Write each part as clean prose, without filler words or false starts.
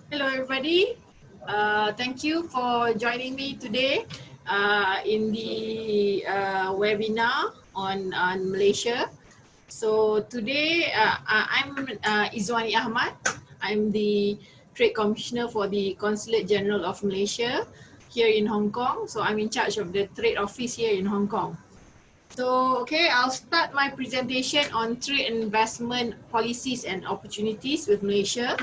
Hello, everybody. Thank you for joining me today in the webinar on Malaysia. So today I'm Ezzwanee Ahmad. I'm the Trade Commissioner for the Consulate General of Malaysia here in Hong Kong. So I'm in charge of the trade office here in Hong Kong. So, okay, I'll start my presentation on trade and investment policies and opportunities with Malaysia.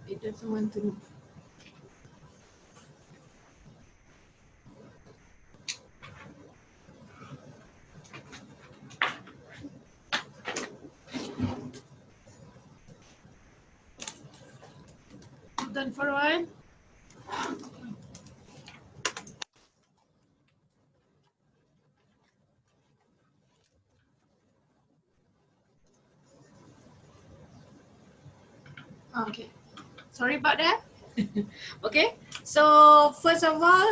It doesn't want to move. Done for a while. Okay, sorry about that. Okay, so first of all,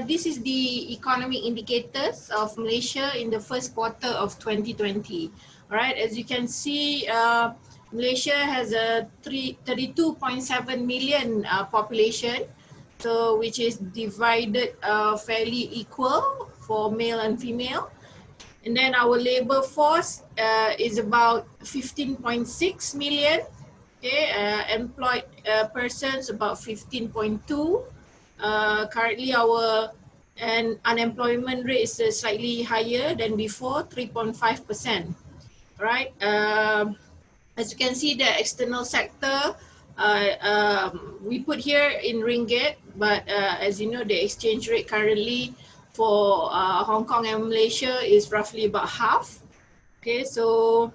this is the economic indicators of Malaysia in the first quarter of 2020. All right, as you can see, Malaysia has a 32.7 million population, so which is divided fairly equal for male and female. And then our labor force is about 15.6 million. Okay, employed persons about 15.2. Currently our unemployment rate is slightly higher than before, 3.5%. Right. As you can see, the external sector, we put here in ringgit, but as you know, the exchange rate currently for Hong Kong and Malaysia is roughly about half. Okay, so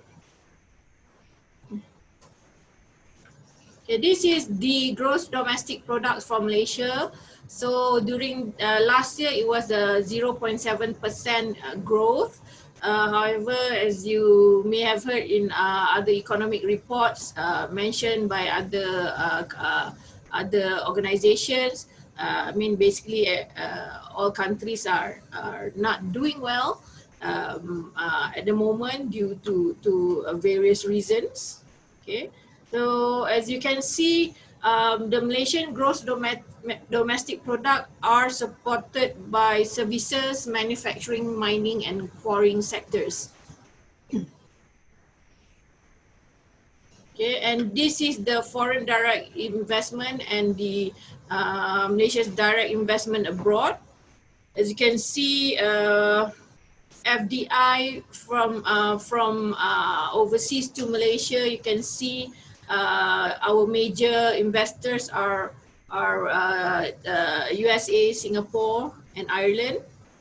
okay, this is the gross domestic product from Malaysia. So during last year, it was a 0.7% growth. However, as you may have heard in other economic reports mentioned by other organizations, I mean, basically all countries are not doing well at the moment due to various reasons. Okay, so as you can see, the Malaysian gross domestic product are supported by services, manufacturing, mining, and quarrying sectors. Okay, and this is the foreign direct investment and the Malaysia's direct investment abroad. As you can see, FDI from overseas to Malaysia, you can see our major investors are USA, Singapore, and Ireland.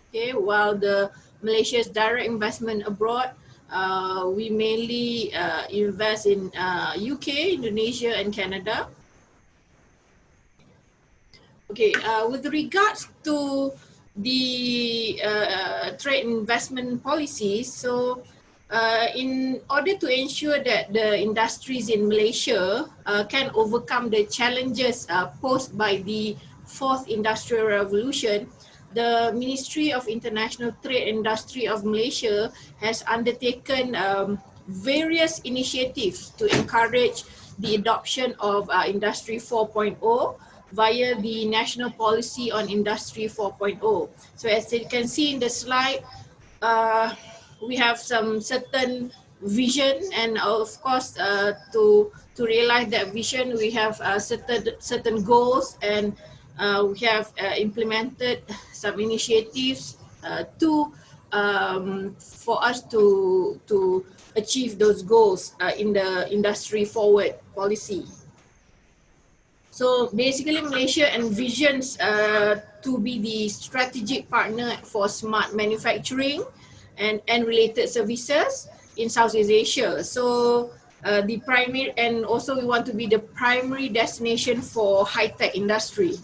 Okay, while the Malaysia's direct investment abroad, we mainly invest in UK, Indonesia, and Canada. Okay, with regards to the trade investment policies, so in order to ensure that the industries in Malaysia can overcome the challenges posed by the fourth industrial revolution, the Ministry of International Trade and Industry of Malaysia has undertaken various initiatives to encourage the adoption of Industry 4.0 via the National Policy on Industry 4.0. So as you can see in the slide, we have some certain vision, and of course to realize that vision, we have certain goals, and we have implemented some initiatives for us to achieve those goals in the industry forward policy. So basically, Malaysia envisions to be the strategic partner for smart manufacturing and related services in Southeast Asia. So the primary, and also we want to be the primary destination for high-tech industry.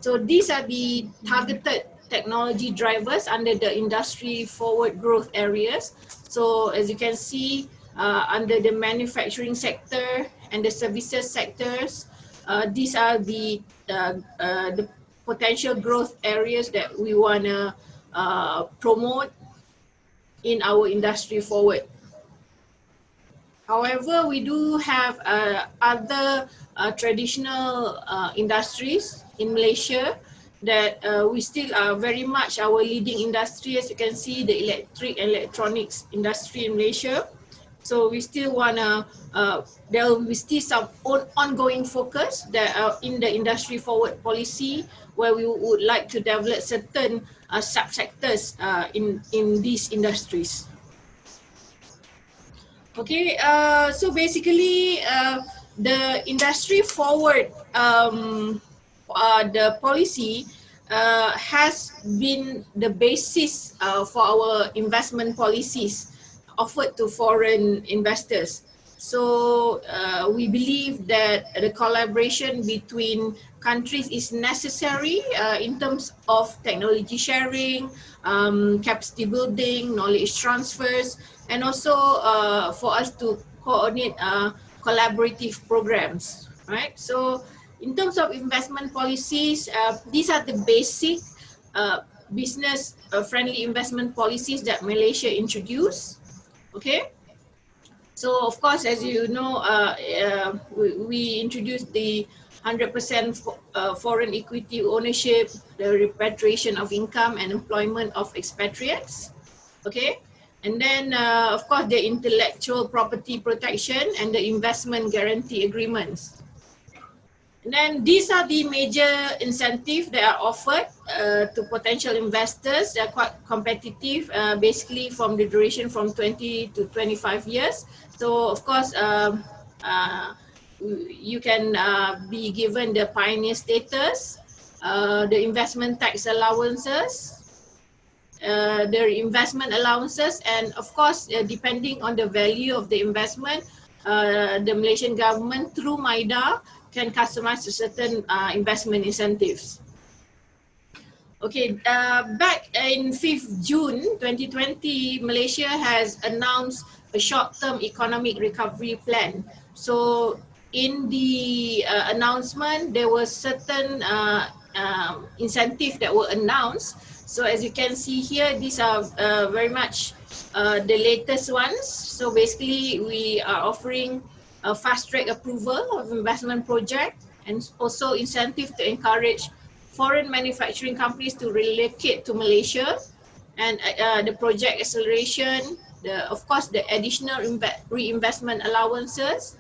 So these are the targeted technology drivers under the industry forward growth areas. So as you can see, under the manufacturing sector and the services sectors, these are the potential growth areas that we want to promote. in our industry forward. However, we do have other traditional industries in Malaysia that we still are very much our leading industry. As you can see, the electric and electronics industry in Malaysia. So we still wanna, there will be still some ongoing focus that in the industry forward policy, where we would like to develop certain subsectors in these industries. Okay, so basically the industry forward, the policy has been the basis for our investment policies offered to foreign investors. So we believe that the collaboration between countries is necessary in terms of technology sharing, capacity building, knowledge transfers, and also for us to coordinate collaborative programs, right? So in terms of investment policies, these are the basic business friendly investment policies that Malaysia introduced. Okay, so of course, as you know, we introduced the 100% foreign equity ownership, the repatriation of income and employment of expatriates. Okay, and then of course the intellectual property protection and the investment guarantee agreements. And then these are the major incentives that are offered to potential investors. They are quite competitive, basically from the duration from 20 to 25 years. So of course, you can be given the pioneer status, the investment tax allowances, the investment allowances, and of course, depending on the value of the investment, the Malaysian government through MIDA can customize certain investment incentives. Okay, back in 5th June 2020, Malaysia has announced a short-term economic recovery plan. So in the announcement, there were certain incentives that were announced. So as you can see here, these are very much the latest ones. So basically, we are offering a fast-track approval of investment project, and also incentive to encourage foreign manufacturing companies to relocate to Malaysia, and the project acceleration, of course the additional reinvestment allowances,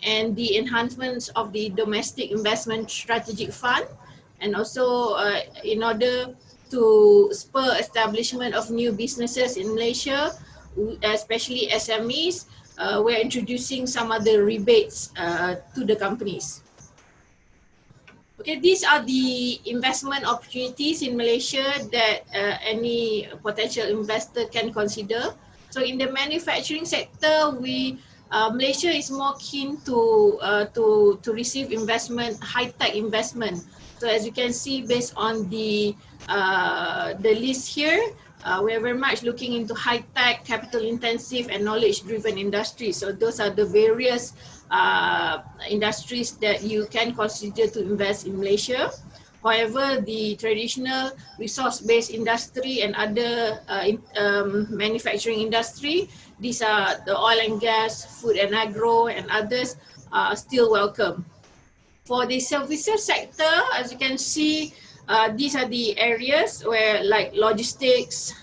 and the enhancements of the domestic investment strategic fund, and also in order to spur establishment of new businesses in Malaysia, especially SMEs, we're introducing some other rebates to the companies. Okay, these are the investment opportunities in Malaysia that any potential investor can consider. So in the manufacturing sector, Malaysia is more keen to receive investment, high-tech investment. So as you can see, based on the list here, we are very much looking into high-tech, capital-intensive, and knowledge-driven industries. So those are the various industries that you can consider to invest in Malaysia. However, the traditional resource-based industry and other manufacturing industry, these are the oil and gas, food and agro, and others are still welcome. For the services sector, as you can see, these are the areas where, like logistics,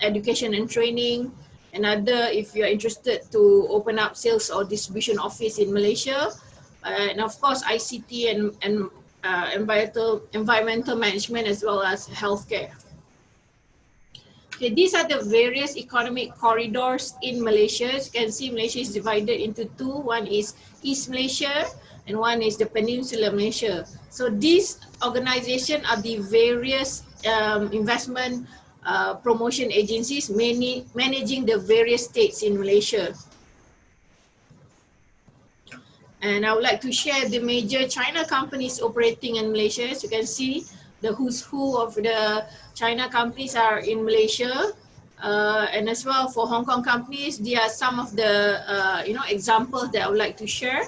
education and training, and other, if you're interested to open up sales or distribution office in Malaysia, and of course ICT and environmental management, as well as healthcare. Okay, these are the various economic corridors in Malaysia. As you can see, Malaysia is divided into two. One is East Malaysia and one is the Peninsular Malaysia. So these organizations are the various investment promotion agencies, managing the various states in Malaysia. And I would like to share the major China companies operating in Malaysia. As you can see, the who's who of the China companies are in Malaysia. And as well for Hong Kong companies, there are some of the examples that I would like to share.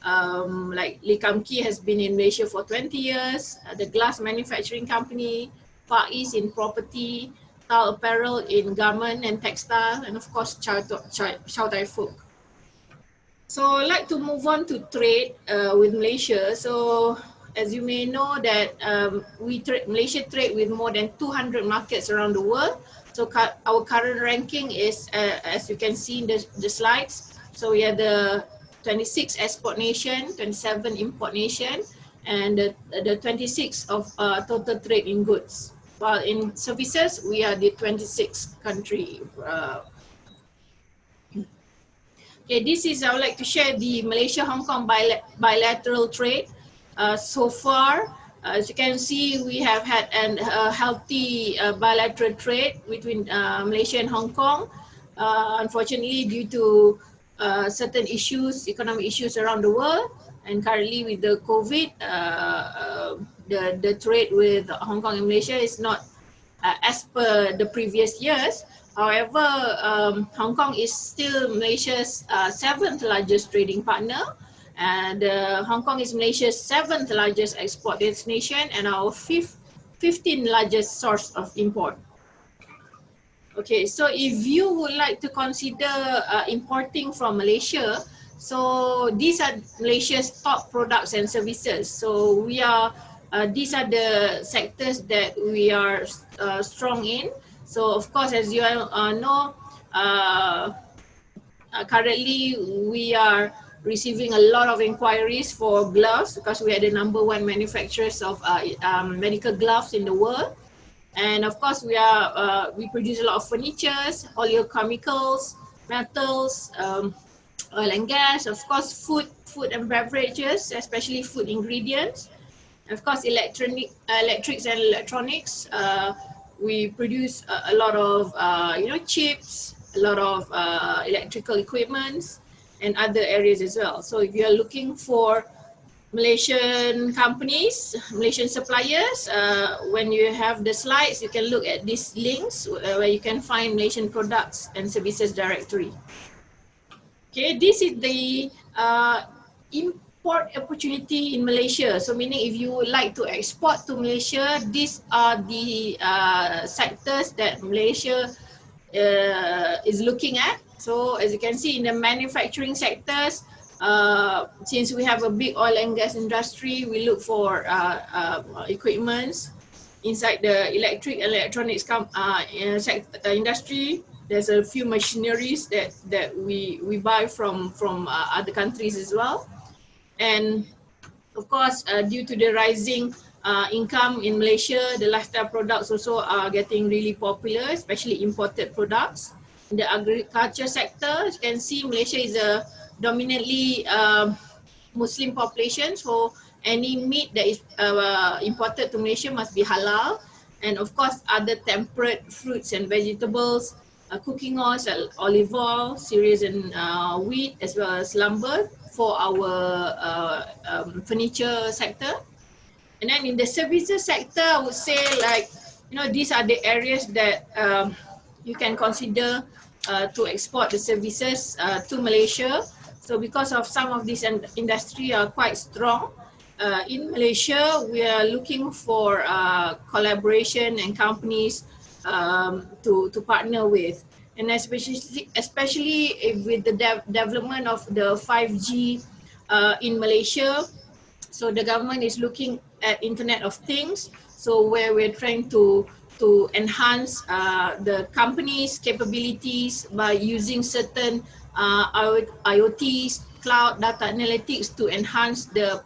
Like Lee Kam Kee has been in Malaysia for 20 years, the glass manufacturing company, Far East in property, apparel, in garment and textile, and of course Chow Tai Fook. So I'd like to move on to trade with Malaysia. So as you may know that Malaysia trade with more than 200 markets around the world. So our current ranking is, as you can see in the slides, so we are the 26 export nation, 27 import nation, and the 26 of total trade in goods. While in services, we are the 26th country. Okay, this is, I would like to share the Malaysia-Hong Kong bilateral trade. So far, as you can see, we have had a healthy bilateral trade between Malaysia and Hong Kong. Unfortunately, due to certain issues, economic issues around the world, and currently with the COVID, the trade with Hong Kong and Malaysia is not as per the previous years. However, Hong Kong is still Malaysia's 7th largest trading partner, and Hong Kong is Malaysia's 7th largest export destination and our 15th largest source of import. Okay, so if you would like to consider importing from Malaysia, so these are Malaysia's top products and services. So we are, these are the sectors that we are strong in. So of course, as you all know, currently we are receiving a lot of inquiries for gloves because we are the #1 manufacturers of medical gloves in the world. And of course, we produce a lot of furnitures, oleochemicals, metals, oil and gas, of course, food and beverages, especially food ingredients. Of course, electrics and electronics. We produce a lot of chips, a lot of electrical equipments, and other areas as well. So if you are looking for Malaysian companies, Malaysian suppliers, when you have the slides, you can look at these links where you can find Malaysian products and services directory. Okay, this is the import opportunity in Malaysia. So meaning if you would like to export to Malaysia, these are the sectors that Malaysia is looking at. So as you can see in the manufacturing sectors, since we have a big oil and gas industry, we look for equipments. Inside the electric and electronics industry, there's a few machineries that we buy from other countries as well. And of course, due to the rising income in Malaysia, the lifestyle products also are getting really popular, especially imported products. In the agriculture sector, as you can see, Malaysia is a dominantly Muslim population, so any meat that is imported to Malaysia must be halal. And of course, other temperate fruits and vegetables, cooking oils, olive oil, cereals and wheat, as well as lumber for our furniture sector. And then in the services sector, I would say these are the areas that you can consider to export the services to Malaysia. So because of some of these industry are quite strong in Malaysia, we are looking for collaboration and companies to partner with. And especially with the development of the 5G in Malaysia, so the government is looking at Internet of Things, so where we're trying to enhance the company's capabilities by using certain IoTs, cloud data analytics to enhance the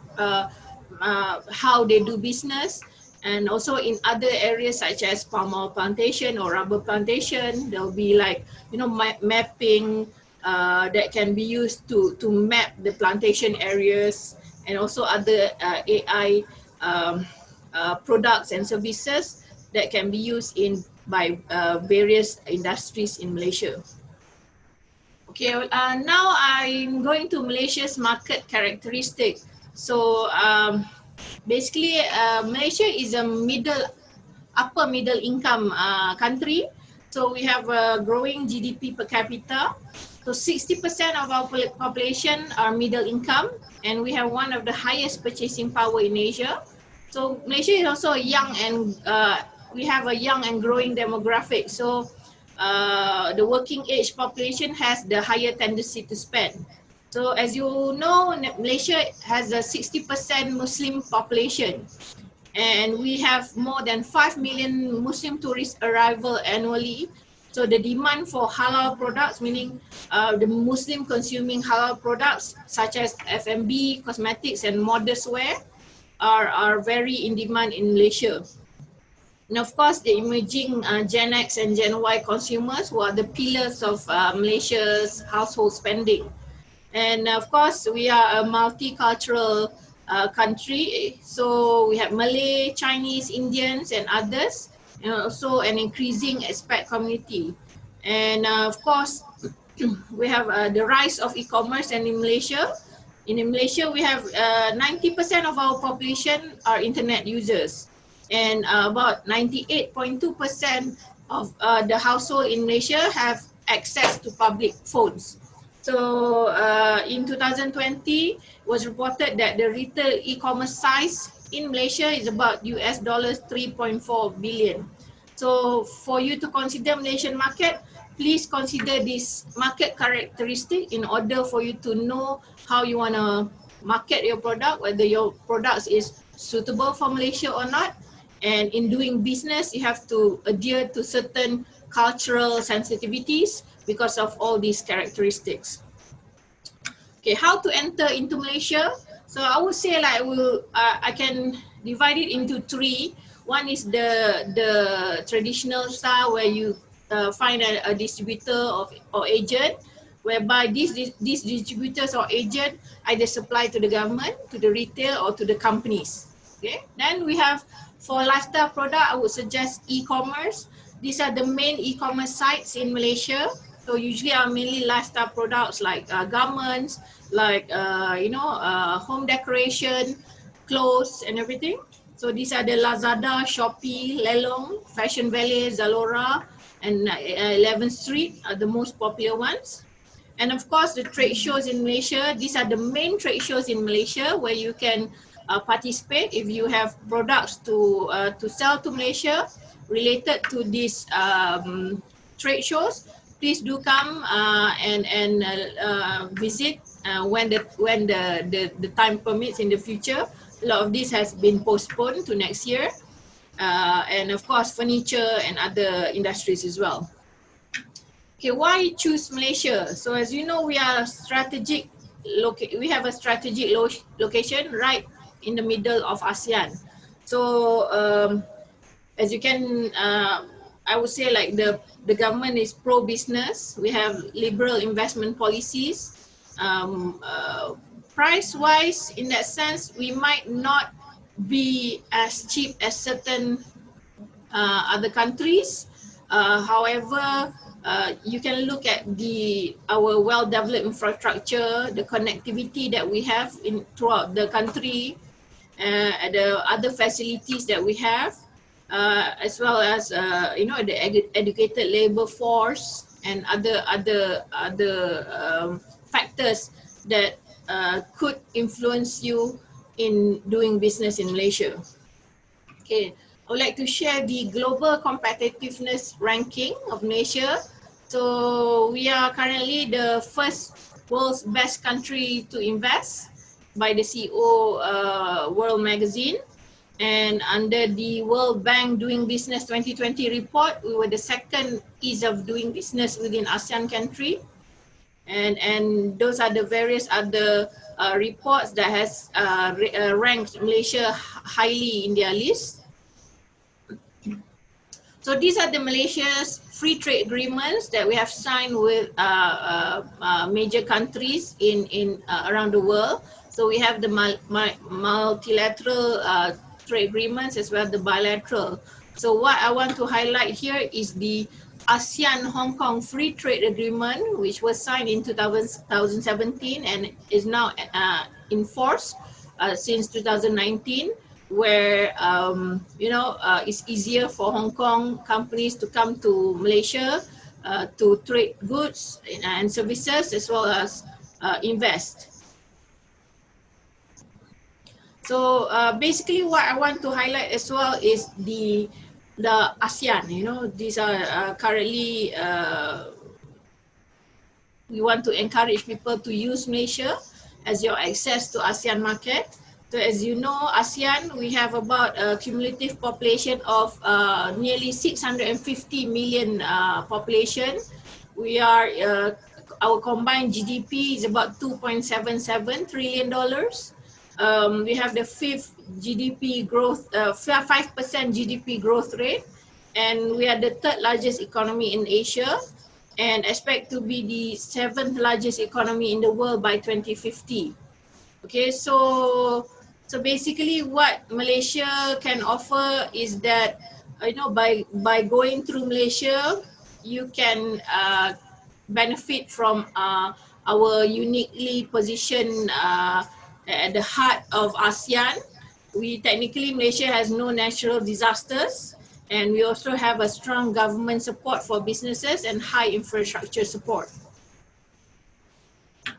how they do business. And also in other areas such as palm oil plantation or rubber plantation, there'll be mapping that can be used to map the plantation areas, and also other AI products and services that can be used by various industries in Malaysia. Okay, now I'm going to Malaysia's market characteristic. So basically, Malaysia is a upper middle income country. So we have a growing GDP per capita. So 60% of our population are middle income, and we have one of the highest purchasing power in Asia. So Malaysia is also a young and we have a young and growing demographic. So the working age population has the higher tendency to spend. So as you know, Malaysia has a 60% Muslim population, and we have more than 5 million Muslim tourist arrival annually. So the demand for halal products, meaning the Muslim consuming halal products such as F&B, cosmetics and modest wear are very in demand in Malaysia. And of course, the emerging Gen X and Gen Y consumers who are the pillars of Malaysia's household spending. And of course, we are a multicultural country. So we have Malay, Chinese, Indians, and others, and also an increasing expat community. And of course, we have the rise of e-commerce. And in Malaysia, we have 90% of our population are internet users, and about 98.2% of the household in Malaysia have access to public phones. So in 2020, it was reported that the retail e-commerce size in Malaysia is about US dollars 3.4 billion. So for you to consider Malaysian market, please consider this market characteristic in order for you to know how you want to market your product, whether your product is suitable for Malaysia or not. And in doing business, you have to adhere to certain cultural sensitivities because of all these characteristics. Okay, how to enter into Malaysia? So I would say like I can divide it into three. One is the traditional style where you find a distributor or agent, whereby these distributors or agent either supply to the government, to the retail, or to the companies. Okay, then we have for lifestyle product, I would suggest e-commerce. These are the main e-commerce sites in Malaysia. So usually are mainly lifestyle products like garments, like home decoration, clothes and everything. So these are the Lazada, Shopee, Lelong, Fashion Valley, Zalora, and 11th Street are the most popular ones. And of course, the trade shows in Malaysia, these are the main trade shows in Malaysia where you can participate if you have products to sell to Malaysia related to these trade shows. Please do come and visit when the time permits in the future. A lot of this has been postponed to next year, and of course furniture and other industries as well. Okay, why choose Malaysia? So as you know, we have a strategic location right in the middle of ASEAN. So as you can, I would say like the government is pro-business. We have liberal investment policies. Price-wise, in that sense, we might not be as cheap as certain other countries. However, you can look at our well-developed infrastructure, the connectivity that we have throughout the country, the other facilities that we have, as well as the educated labor force and other factors that could influence you in doing business in Malaysia. Okay, I would like to share the global competitiveness ranking of Malaysia. So we are currently the first world's best country to invest by the CEO World Magazine. And under the World Bank Doing Business 2020 report, we were the second ease of doing business within ASEAN country. And those are the various other reports that has ranked Malaysia highly in their list. So these are the Malaysia's free trade agreements that we have signed with major countries in around the world. So we have the multilateral trade agreements as well as the bilateral. So what I want to highlight here is the ASEAN-Hong Kong Free Trade Agreement, which was signed in 2017 and is now in force since 2019, where it's easier for Hong Kong companies to come to Malaysia to trade goods and services as well as invest. So basically what I want to highlight as well is the the ASEAN. You know, these are currently we want to encourage people to use Malaysia as your access to ASEAN market. So as you know, ASEAN, we have about a cumulative population of nearly 650 million population. We are, our combined GDP is about $2.77 trillion. We have the fifth GDP growth, 5% GDP growth rate, and we are the third largest economy in Asia, and expect to be the seventh largest economy in the world by 2050. Okay, so basically what Malaysia can offer is that, you know, by going through Malaysia, you can benefit from our uniquely positioned at the heart of ASEAN. We technically, Malaysia has no natural disasters, and we also have a strong government support for businesses and high infrastructure support.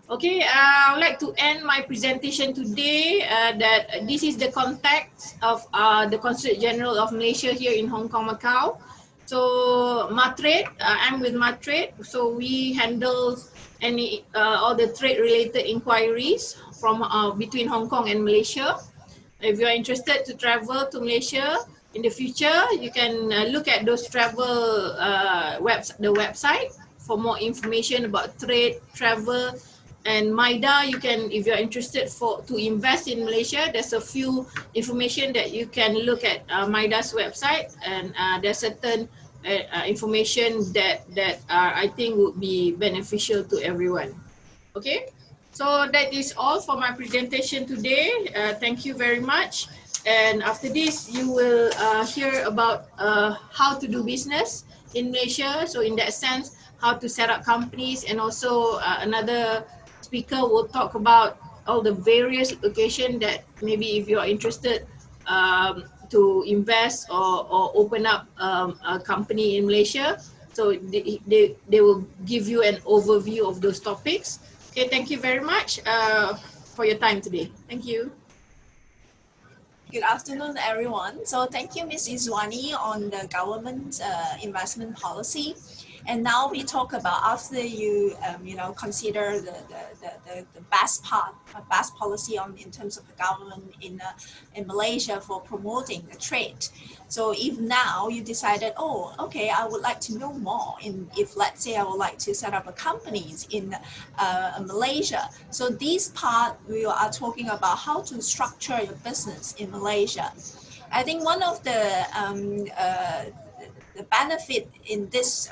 Okay, I would like to end my presentation today that this is the context of the Consulate General of Malaysia here in Hong Kong, Macau. So Matrade, I'm with Matrade. So we handle any all the trade related inquiries from between Hong Kong and Malaysia. If you are interested to travel to Malaysia in the future, you can look at those travel the website for more information about trade, travel, and MIDA. You can, if you're interested to invest in Malaysia, there's a few information that you can look at MIDA's website, and there's certain information that I think would be beneficial to everyone. Okay, so that is all for my presentation today. Thank you very much. And after this, you will hear about how to do business in Malaysia. So in that sense, how to set up companies, and also another speaker will talk about all the various locations that maybe if you're interested to invest or open up a company in Malaysia. So they will give you an overview of those topics. Okay, thank you very much for your time today. Thank you. Good afternoon, everyone. So thank you, Ms. Ezzwanee, on the government investment policy. And now we talk about, after you consider the best part, best policy in terms of the government in Malaysia for promoting the trade. So if now you decided, oh, okay, I would like to know more. If let's say I would like to set up a companies in Malaysia. So this part we are talking about how to structure your business in Malaysia. I think one of the benefit in this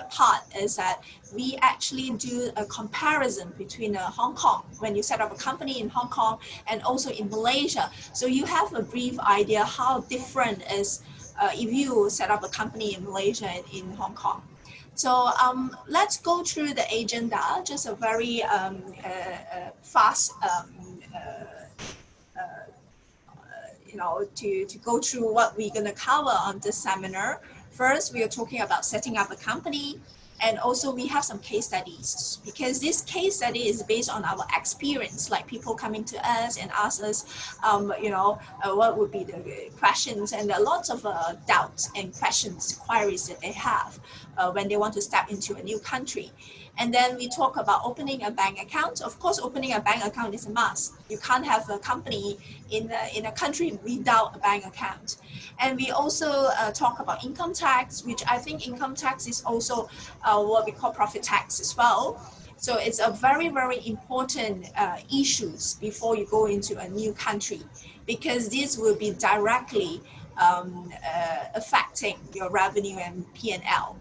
part is that we actually do a comparison between Hong Kong, when you set up a company in Hong Kong, and also in Malaysia. So you have a brief idea how different is if you set up a company in Malaysia and in Hong Kong. So let's go through the agenda, just a very fast to go through what we're going to cover on this seminar. First, we are talking about setting up a company, and also we have some case studies, because this case study is based on our experience, like people coming to us and ask us, what would be the questions, and there are lots of doubts and questions, queries that they have when they want to step into a new country. And then we talk about opening a bank account. Of course, opening a bank account is a must. You can't have a company in a country without a bank account. And we also talk about income tax, which I think income tax is also what we call profit tax as well. So it's a very, very important issues before you go into a new country, because this will be directly affecting your revenue and P&L.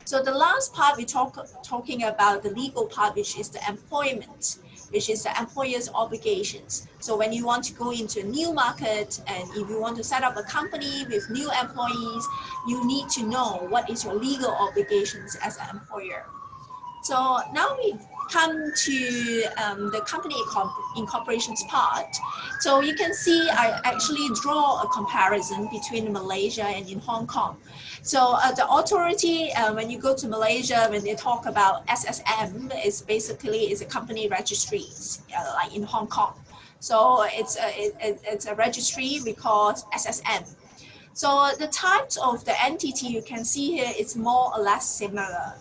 So the last part we talking about the legal part, which is the employment, which is the employer's obligations. So when you want to go into a new market, and if you want to set up a company with new employees, you need to know what is your legal obligations as an employer. So now we come to the company incorporations part. So you can see I actually draw a comparison between Malaysia and in Hong Kong. So the authority, when you go to Malaysia, when they talk about SSM, is basically is a company registries, like in Hong Kong. So it's a registry we call SSM. So the types of the entity you can see here is more or less similar.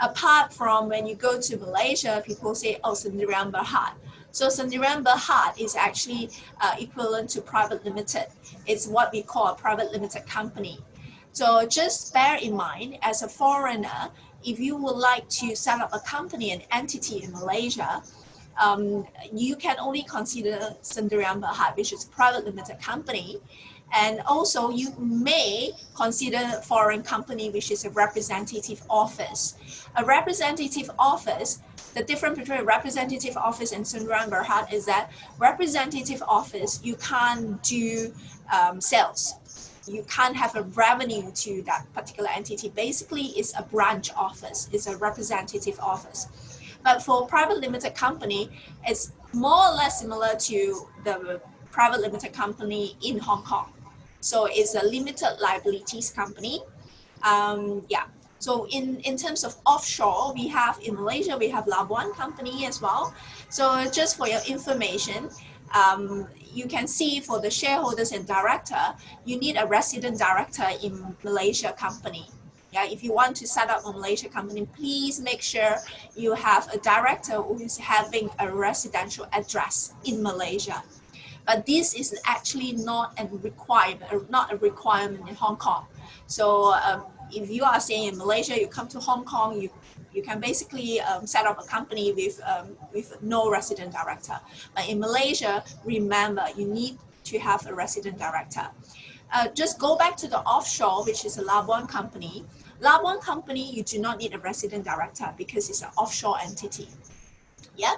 Apart from when you go to Malaysia, people say, oh, Sendirian Berhad. So Sendirian Berhad is actually equivalent to private limited. It's what we call a private limited company. So just bear in mind, as a foreigner, if you would like to set up a company, an entity in Malaysia, you can only consider Sendirian Berhad, which is a private limited company. And also you may consider foreign company, which is a representative office. A representative office, the difference between a representative office and Sendirian Berhad is that representative office, you can't do sales. You can't have a revenue to that particular entity. Basically, it's a branch office, it's a representative office. But for private limited company, it's more or less similar to the private limited company in Hong Kong. So it's a limited liabilities company. Yeah. So in terms of offshore, we have in Malaysia, we have Labuan company as well. So just for your information, you can see for the shareholders and director, you need a resident director in Malaysia company. Yeah, if you want to set up a Malaysia company, please make sure you have a director who is having a residential address in Malaysia. But this is actually not a requirement in Hong Kong. So if you are staying in Malaysia, you come to Hong Kong, you can basically set up a company with no resident director. But in Malaysia, remember, you need to have a resident director. Just go back to the offshore, which is a Labuan company. Labuan company, you do not need a resident director because it's an offshore entity. Yeah.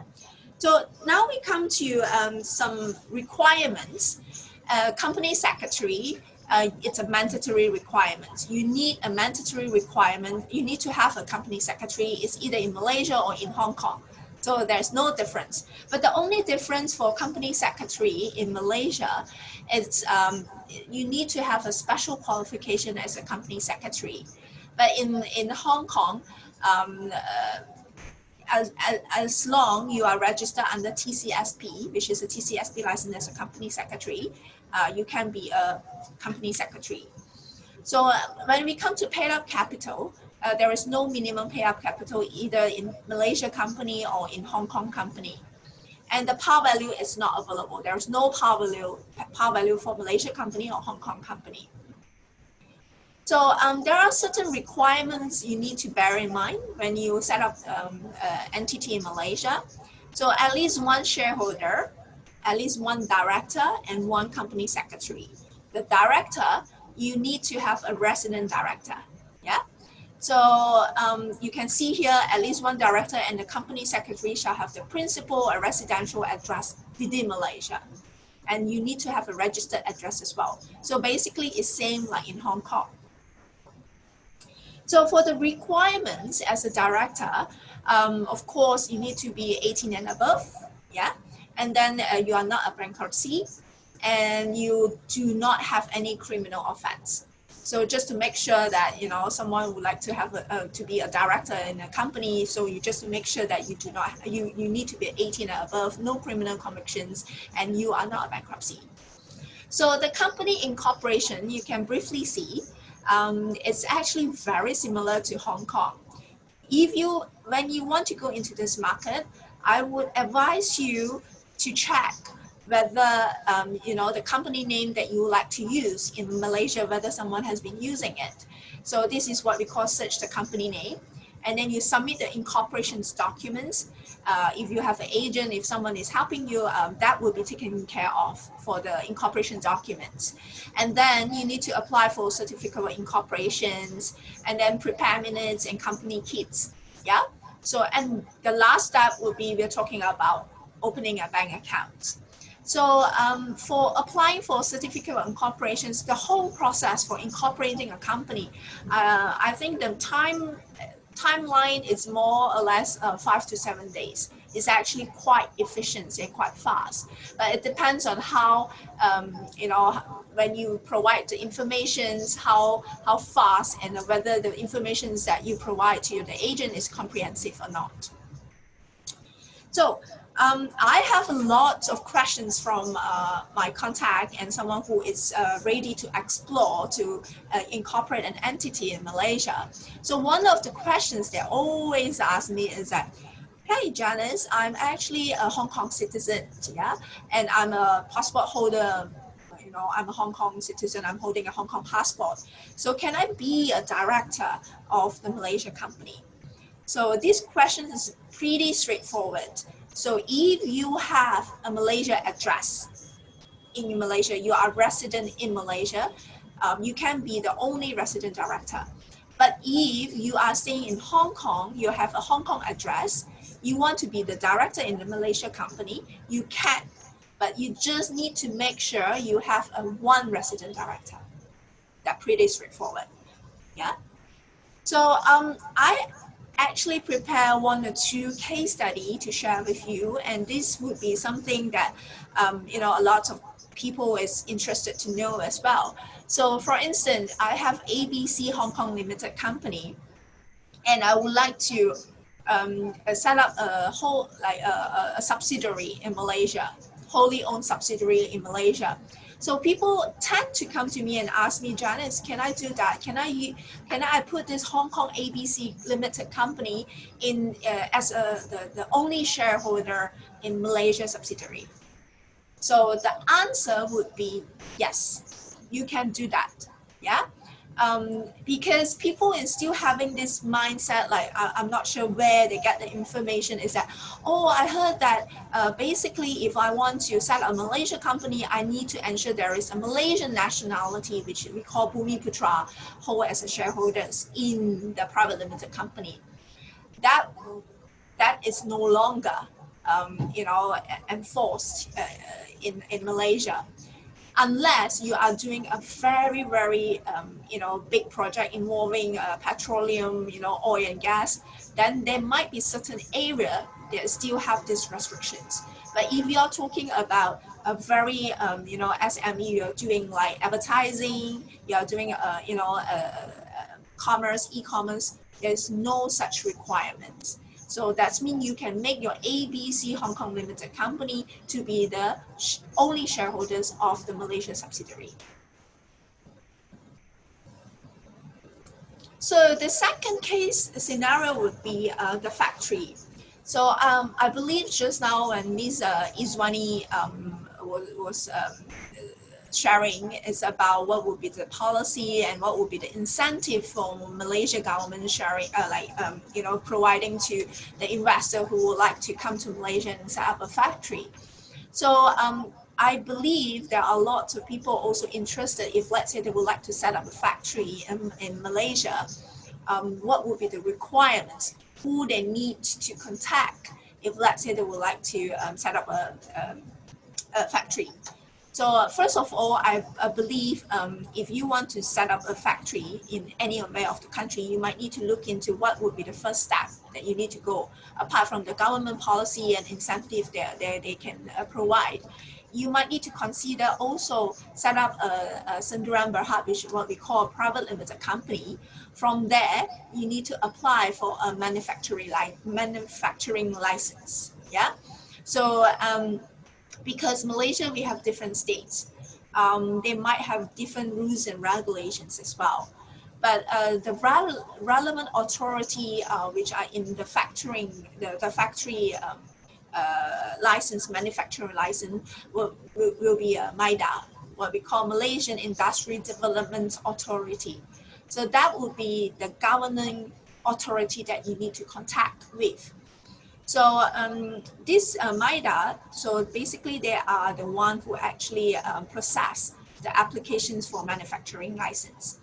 So now we come to some requirements. Company secretary, it's a mandatory requirement. You need a mandatory requirement. You need to have a company secretary. It's either in Malaysia or in Hong Kong. So there's no difference. But the only difference for company secretary in Malaysia is you need to have a special qualification as a company secretary. But in Hong Kong, as long you are registered under TCSP, which is a TCSP license as a company secretary, you can be a company secretary. So when we come to paid up capital, there is no minimum paid up capital either in Malaysia company or in Hong Kong company. And the par value is not available. There is no par value for Malaysia company or Hong Kong company. So there are certain requirements you need to bear in mind when you set up an entity in Malaysia. So at least one shareholder, at least one director, and one company secretary. The director, you need to have a resident director. Yeah. So you can see here, at least one director and the company secretary shall have the principal, a residential address within Malaysia. And you need to have a registered address as well. So basically it's same like in Hong Kong. So for the requirements as a director, of course, you need to be 18 and above, yeah? And then you are not a bankruptcy and you do not have any criminal offense. So just to make sure that, you know, someone would like to have to be a director in a company, so you just to make sure that you do not, you need to be 18 and above, no criminal convictions, and you are not a bankruptcy. So the company incorporation, you can briefly see, it's actually very similar to Hong Kong. When you want to go into this market, I would advise you to check whether the company name that you like to use in Malaysia, whether someone has been using it. So this is what we call search the company name. And then you submit the incorporations documents. If you have an agent, if someone is helping you, that will be taken care of for the incorporation documents. And then you need to apply for certificate of incorporations and then prepare minutes and company kits. Yeah. So, and the last step would be, we're talking about opening a bank account. So for applying for certificate of incorporations, the whole process for incorporating a company, I think the timeline is more or less 5 to 7 days. It's actually quite efficient and quite fast. But it depends on how, when you provide the information, how fast, and whether the information that you provide to the agent is comprehensive or not. So I have a lot of questions from my contact and someone who is ready to explore to incorporate an entity in Malaysia. So one of the questions they always ask me is that, hey Janice, I'm actually a Hong Kong citizen, yeah, and I'm a passport holder. You know, I'm a Hong Kong citizen. I'm holding a Hong Kong passport. So can I be a director of the Malaysia company? So this question is pretty straightforward. So if you have a Malaysia address in Malaysia, you are resident in Malaysia, you can be the only resident director. But if you are staying in Hong Kong, you have a Hong Kong address, you want to be the director in the Malaysia company, you can. But you just need to make sure you have a one resident director. That's pretty straightforward. Yeah. So I actually prepare one or two case study to share with you, and this would be something that you know, a lot of people is interested to know as well. So for instance, I have ABC Hong Kong Limited Company, and I would like to set up a whole like a subsidiary in Malaysia, wholly owned subsidiary in Malaysia. So people tend to come to me and ask me, Janice, can I do that? Can I put this Hong Kong ABC Limited Company in as the only shareholder in Malaysia subsidiary? So the answer would be yes, you can do that. Yeah. Because people is still having this mindset, like I'm not sure where they get the information, is that, oh, I heard that basically if I want to set up a Malaysia company, I need to ensure there is a Malaysian nationality, which we call Bumi Putra, hold as a shareholders in the private limited company. That is no longer you know, enforced in Malaysia, unless you are doing a very you know, big project involving petroleum, you know, oil and gas. Then there might be certain area that still have these restrictions. But if you are talking about a very you know, SME, you're doing like advertising, you're doing you know, commerce, e-commerce, there's no such requirements. So that means you can make your ABC Hong Kong Limited Company to be the only shareholders of the Malaysia subsidiary. So the second case scenario would be the factory. So I believe just now when Ms. Ezzwanee was sharing is about what would be the policy and what would be the incentive for Malaysia government sharing, you know, providing to the investor who would like to come to Malaysia and set up a factory. So I believe there are lots of people also interested if, let's say, they would like to set up a factory in Malaysia. What would be the requirements? Who they need to contact if, let's say, they would like to set up a factory. So first of all, I believe if you want to set up a factory in any of the country, you might need to look into what would be the first step that you need to go, apart from the government policy and incentive they can provide. You might need to consider also set up a Sendirian Berhad, which is what we call a private limited company. From there, you need to apply for a manufacturing license. Yeah. So because Malaysia, we have different states. They might have different rules and regulations as well. But the relevant authority which are in the factory license, manufacturing license, will be MIDA, what we call Malaysian Industry Development Authority. So that would be the governing authority that you need to contact with. So this MIDA, so basically they are the one who actually process the applications for manufacturing license.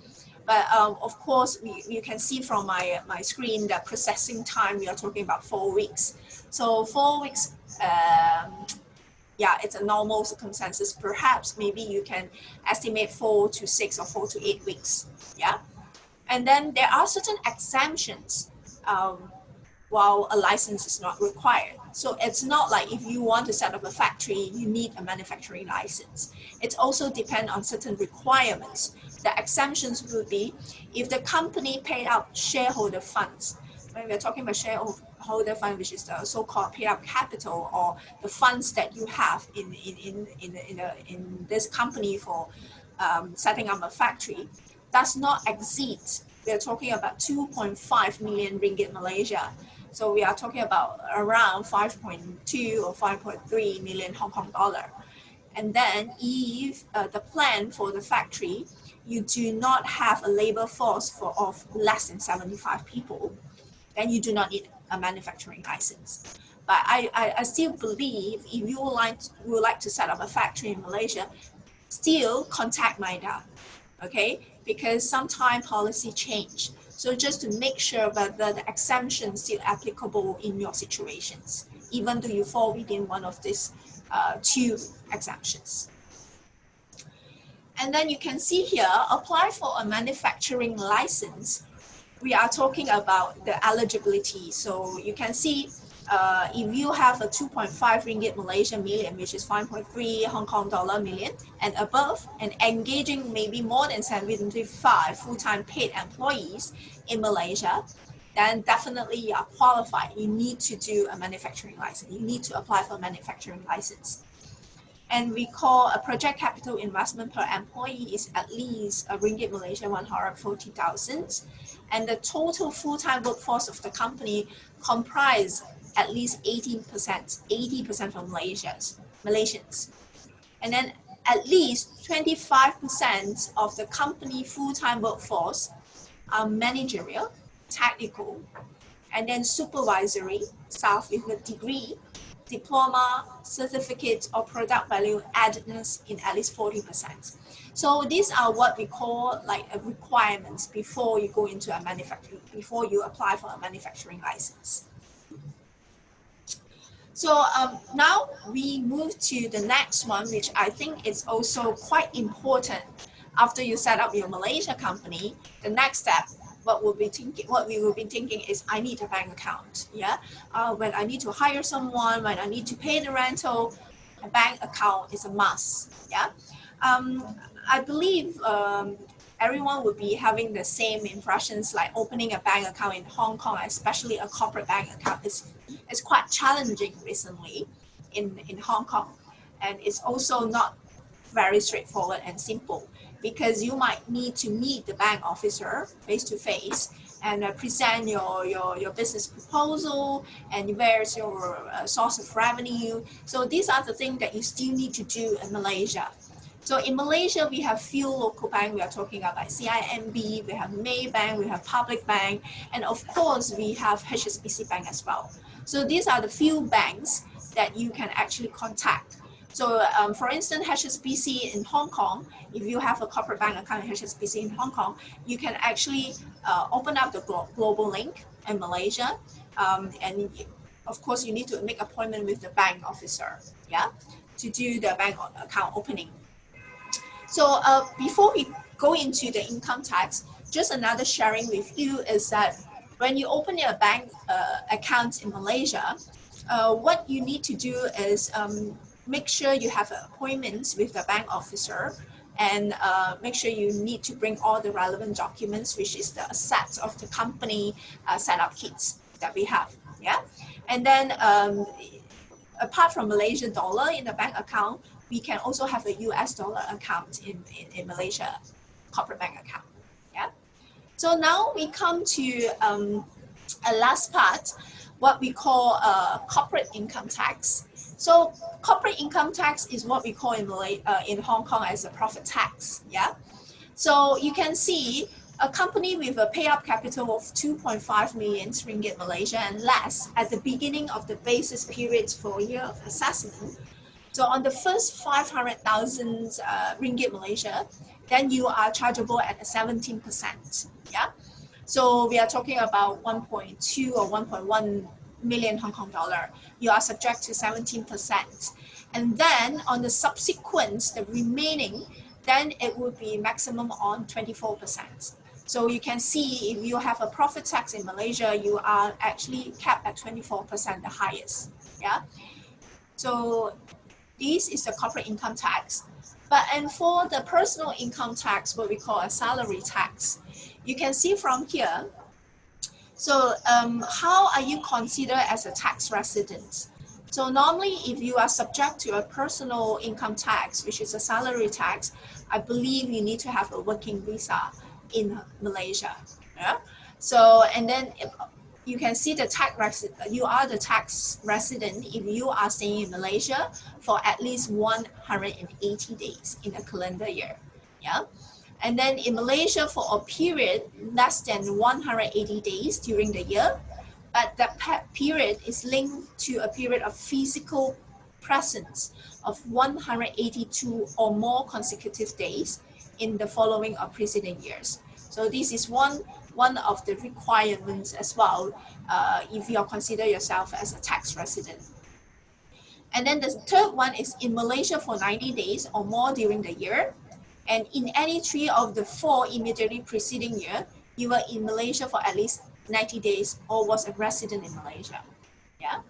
But of course, you can see from my screen that processing time, we are talking about 4 weeks. So 4 weeks, yeah, it's a normal circumstances. Perhaps maybe you can estimate 4 to 6 or 4 to 8 weeks. Yeah. And then there are certain exemptions while a license is not required. So it's not like if you want to set up a factory, you need a manufacturing license. It also depends on certain requirements. The exemptions would be if the company paid out shareholder funds. When we're talking about holder fund, which is the so-called paid-up capital, or the funds that you have in this company for setting up a factory, does not exceed. We are talking about 2.5 million ringgit Malaysia. So we are talking about around 5.2 or 5.3 million Hong Kong dollar. And then if the plan for the factory, you do not have a labor force of less than 75 people, then you do not need a manufacturing license. But I still believe if you would like to set up a factory in Malaysia, still contact MIDA, okay? Because sometimes policy change. So just to make sure that the exemption is still applicable in your situations, even though you fall within one of these two exemptions. And then you can see here, apply for a manufacturing license. We are talking about the eligibility. So you can see if you have a 2.5 ringgit Malaysian million, which is 5.3 Hong Kong dollar million and above, and engaging maybe more than 75 full-time paid employees in Malaysia, then definitely you are qualified. You need to do a manufacturing license. You need to apply for a manufacturing license. And we call a project capital investment per employee is at least a ringgit Malaysia 140,000. And the total full-time workforce of the company comprise at least 80% from Malaysians. And then at least 25% of the company full-time workforce are managerial, technical, and then supervisory staff with a degree, diploma, certificate, or product value addedness in at least 40%. So these are what we call like a requirements before you go into a manufacturing, before you apply for a manufacturing license. So now we move to the next one, which I think is also quite important. After you set up your Malaysia company, the next step, what we will be thinking is, I need a bank account. Yeah, when I need to hire someone, when I need to pay the rental, a bank account is a must. Yeah, I believe everyone would be having the same impressions, like opening a bank account in Hong Kong, especially a corporate bank account, is quite challenging recently in Hong Kong, and it's also not very straightforward and simple, because you might need to meet the bank officer face to face and present your business proposal and where's your source of revenue. So these are the things that you still need to do in Malaysia. So in Malaysia, we have few local banks. We are talking about CIMB, we have Maybank, we have Public Bank, and of course we have HSBC Bank as well. So these are the few banks that you can actually contact. So for instance, HSBC in Hong Kong, if you have a corporate bank account in HSBC in Hong Kong, you can actually open up the global link in Malaysia. And of course, you need to make appointment with the bank officer, yeah, to do the bank account opening. So before we go into the income tax, just another sharing with you is that when you open your bank account in Malaysia, what you need to do is make sure you have appointments with the bank officer, and make sure you need to bring all the relevant documents, which is the assets of the company setup kits that we have. Yeah, and then apart from Malaysian dollar in the bank account, we can also have a US dollar account in Malaysia corporate bank account. Yeah. So now we come to a last part, what we call corporate income tax. So corporate income tax is what we call in Hong Kong as a profit tax. Yeah. So you can see a company with a pay-up capital of 2.5 million ringgit Malaysia and less at the beginning of the basis period for a year of assessment. So on the first 500,000 ringgit Malaysia, then you are chargeable at 17%. Yeah. So we are talking about 1.2 or 1.1 million Hong Kong dollar. You are subject to 17%. And then on the subsequent, the remaining, then it would be maximum on 24%. So you can see if you have a profit tax in Malaysia, you are actually capped at 24%, the highest. Yeah. So this is the corporate income tax. And for the personal income tax, what we call a salary tax, you can see from here. So how are you considered as a tax resident? So normally if you are subject to a personal income tax, which is a salary tax, I believe you need to have a working visa in Malaysia. Yeah? So, and then you can see the tax resident, you are the tax resident if you are staying in Malaysia for at least 180 days in a calendar year. Yeah. And then in Malaysia for a period less than 180 days during the year, but that period is linked to a period of physical presence of 182 or more consecutive days in the following or preceding years. So this is one of the requirements as well if you consider yourself as a tax resident. And then the third one is in Malaysia for 90 days or more during the year. And in any 3 of the 4 immediately preceding year, you were in Malaysia for at least 90 days or was a resident in Malaysia. Yeah.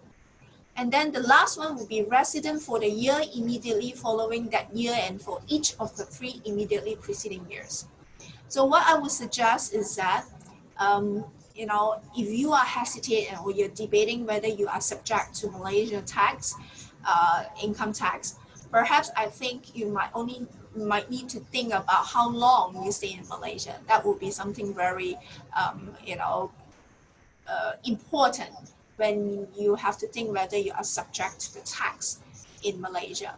And then the last one would be resident for the year immediately following that year and for each of the 3 immediately preceding years. So what I would suggest is that, you know, if you are hesitating or you're debating whether you are subject to Malaysian tax, income tax, perhaps I think you might need to think about how long you stay in Malaysia. That would be something very, you know, important when you have to think whether you are subject to the tax in Malaysia.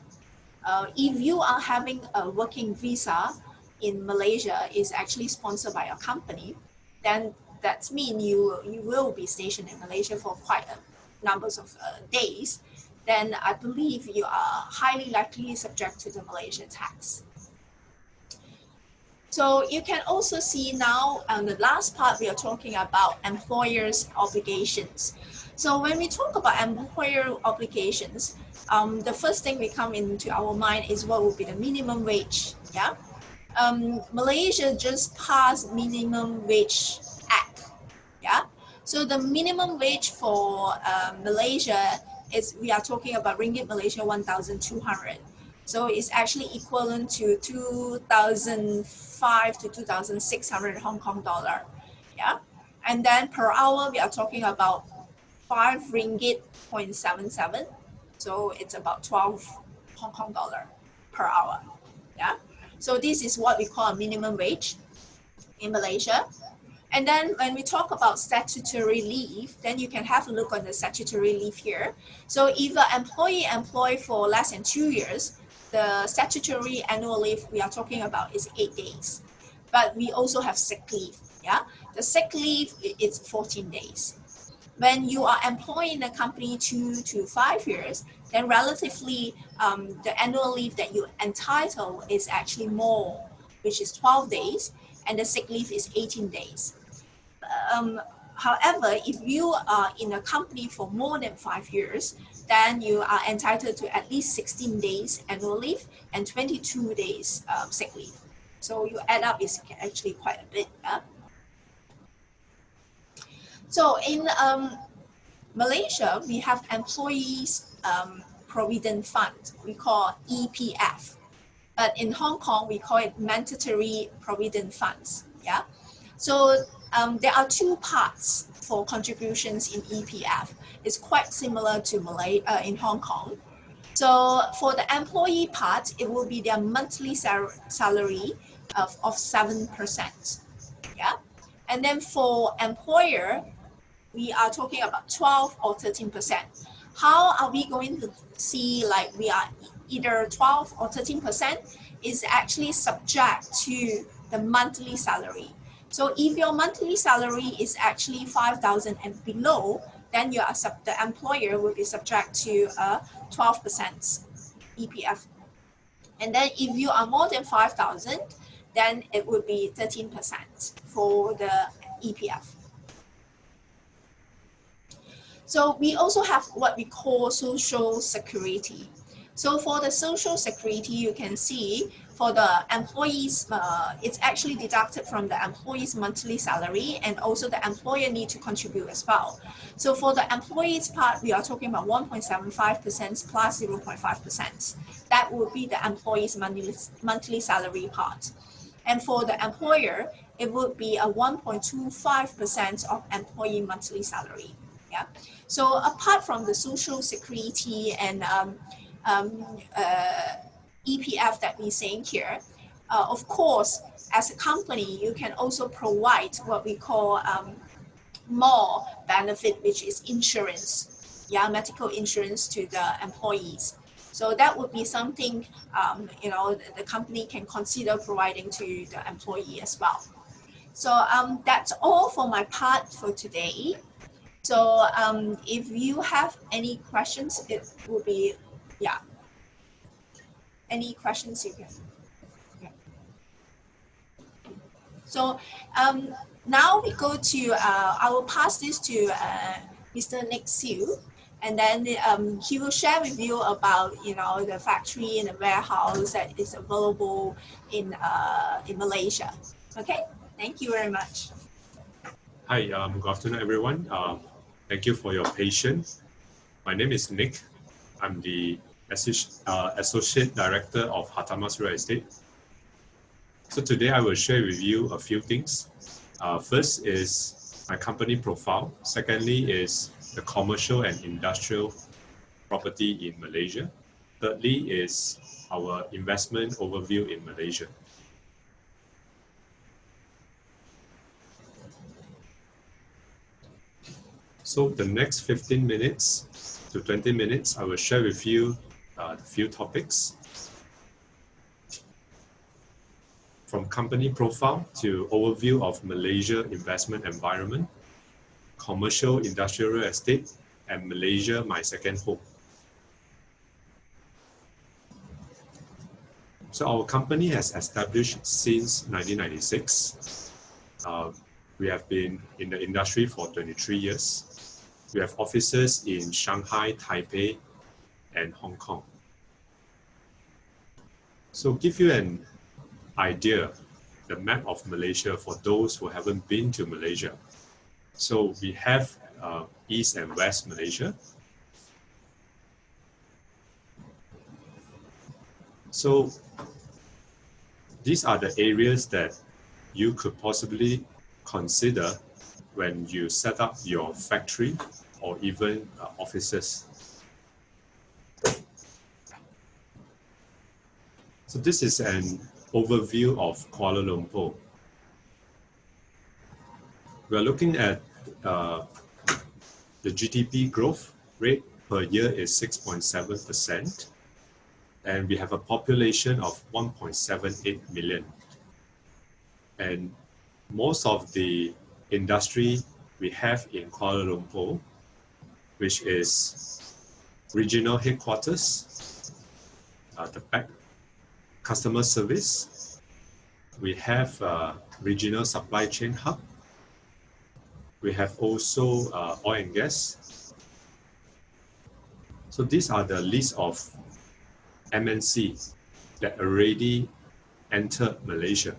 If you are having a working visa in Malaysia is actually sponsored by your company, then that means you will be stationed in Malaysia for quite a numbers of days. Then I believe you are highly likely subject to the Malaysian tax. So you can also see now on the last part, we are talking about employers' obligations. So when we talk about employer obligations, the first thing we come into our mind is what would be the minimum wage. Yeah, Malaysia just passed minimum wage act. Yeah, so the minimum wage for Malaysia is, we are talking about ringgit Malaysia 1,200. So it's actually equivalent to 2,005 to 2,600 Hong Kong dollar. Yeah, and then per hour we are talking about 5 ringgit 0.77. So it's about 12 Hong Kong dollar per hour. Yeah, so this is what we call a minimum wage in Malaysia. And then when we talk about statutory leave, then you can have a look on the statutory leave here. So if an employee employed for less than 2 years, the statutory annual leave we are talking about is 8 days. But we also have sick leave. Yeah, the sick leave is 14 days. When you are employed in a company 2 to 5 years, then relatively the annual leave that you entitle is actually more, which is 12 days, and the sick leave is 18 days. However, if you are in a company for more than 5 years, then you are entitled to at least 16 days annual leave and 22 days sick leave. So you add up is actually quite a bit. So in Malaysia, we have employees provident fund, we call EPF. But in Hong Kong, we call it mandatory provident funds. Yeah. So there are 2 parts for contributions in EPF. It's quite similar to in Hong Kong. So for the employee part, it will be their monthly salary of 7%. Yeah. And then for employer, we are talking about 12 or 13%. How are we going to see like we are either 12 or 13%? Is actually subject to the monthly salary. So if your monthly salary is actually 5,000 and below, then you are the employer will be subject to a 12% EPF. And then if you are more than 5,000, then it would be 13% for the EPF. So we also have what we call social security. So for the social security, you can see for the employees, it's actually deducted from the employee's monthly salary, and also the employer need to contribute as well. So for the employees part, we are talking about 1.75% plus 0.5%. That would be the employee's monthly salary part. And for the employer, it would be a 1.25% of employee monthly salary. Yeah. So apart from the social security and EPF that we're saying here, of course, as a company, you can also provide what we call more benefit, which is insurance, yeah, medical insurance to the employees. So that would be something, you know, the company can consider providing to the employee as well. So that's all for my part for today. So if you have any questions, it will be, yeah. Any questions you can. Yeah. So now we go to, I will pass this to Mr. Nick Siew, and then he will share with you about, you know, the factory and the warehouse that is available in Malaysia. Okay, thank you very much. Hi, good afternoon, everyone. Thank you for your patience. My name is Nick. I'm the Associate Director of Hartamas Real Estate. So today I will share with you a few things. First is my company profile. Secondly is the commercial and industrial property in Malaysia. Thirdly is our investment overview in Malaysia. So the next 15 minutes to 20 minutes, I will share with you a few topics. From company profile to overview of Malaysia investment environment, commercial industrial real estate, and Malaysia, my second home. So our company has established since 1996. We have been in the industry for 23 years. We have offices in Shanghai, Taipei, and Hong Kong. So give you an idea, the map of Malaysia for those who haven't been to Malaysia. So we have East and West Malaysia. So these are the areas that you could possibly consider when you set up your factory or even offices. So this is an overview of Kuala Lumpur. We are looking at the GDP growth rate per year is 6.7%, and we have a population of 1.78 million. And most of the industry we have in Kuala Lumpur, which is regional headquarters, the back customer service, we have regional supply chain hub, we have also oil and gas. So these are the list of MNC that already entered Malaysia.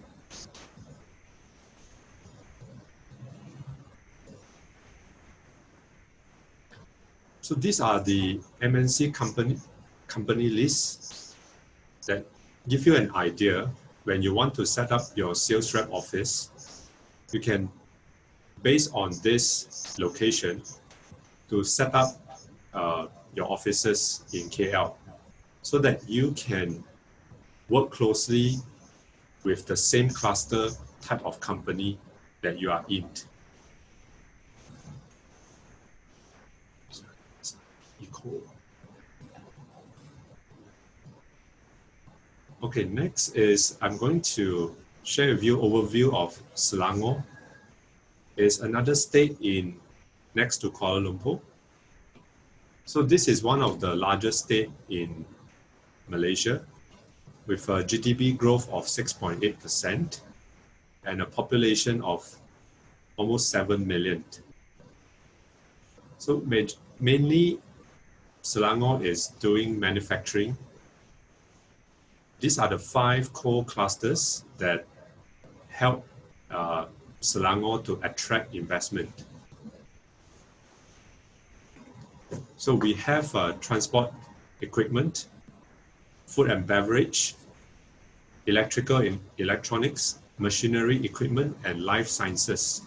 So these are the MNC company lists that give you an idea when you want to set up your sales rep office. You can, based on this location, to set up your offices in KL so that you can work closely with the same cluster type of company that you are in. Okay, next is I'm going to share with you overview of Selangor. It's another state next to Kuala Lumpur. So this is one of the largest states in Malaysia with a GDP growth of 6.8% and a population of almost 7 million. So mainly Selangor is doing manufacturing. These are the 5 core clusters that help Selangor to attract investment. So we have transport equipment, food and beverage, electrical and electronics, machinery, equipment, and life sciences.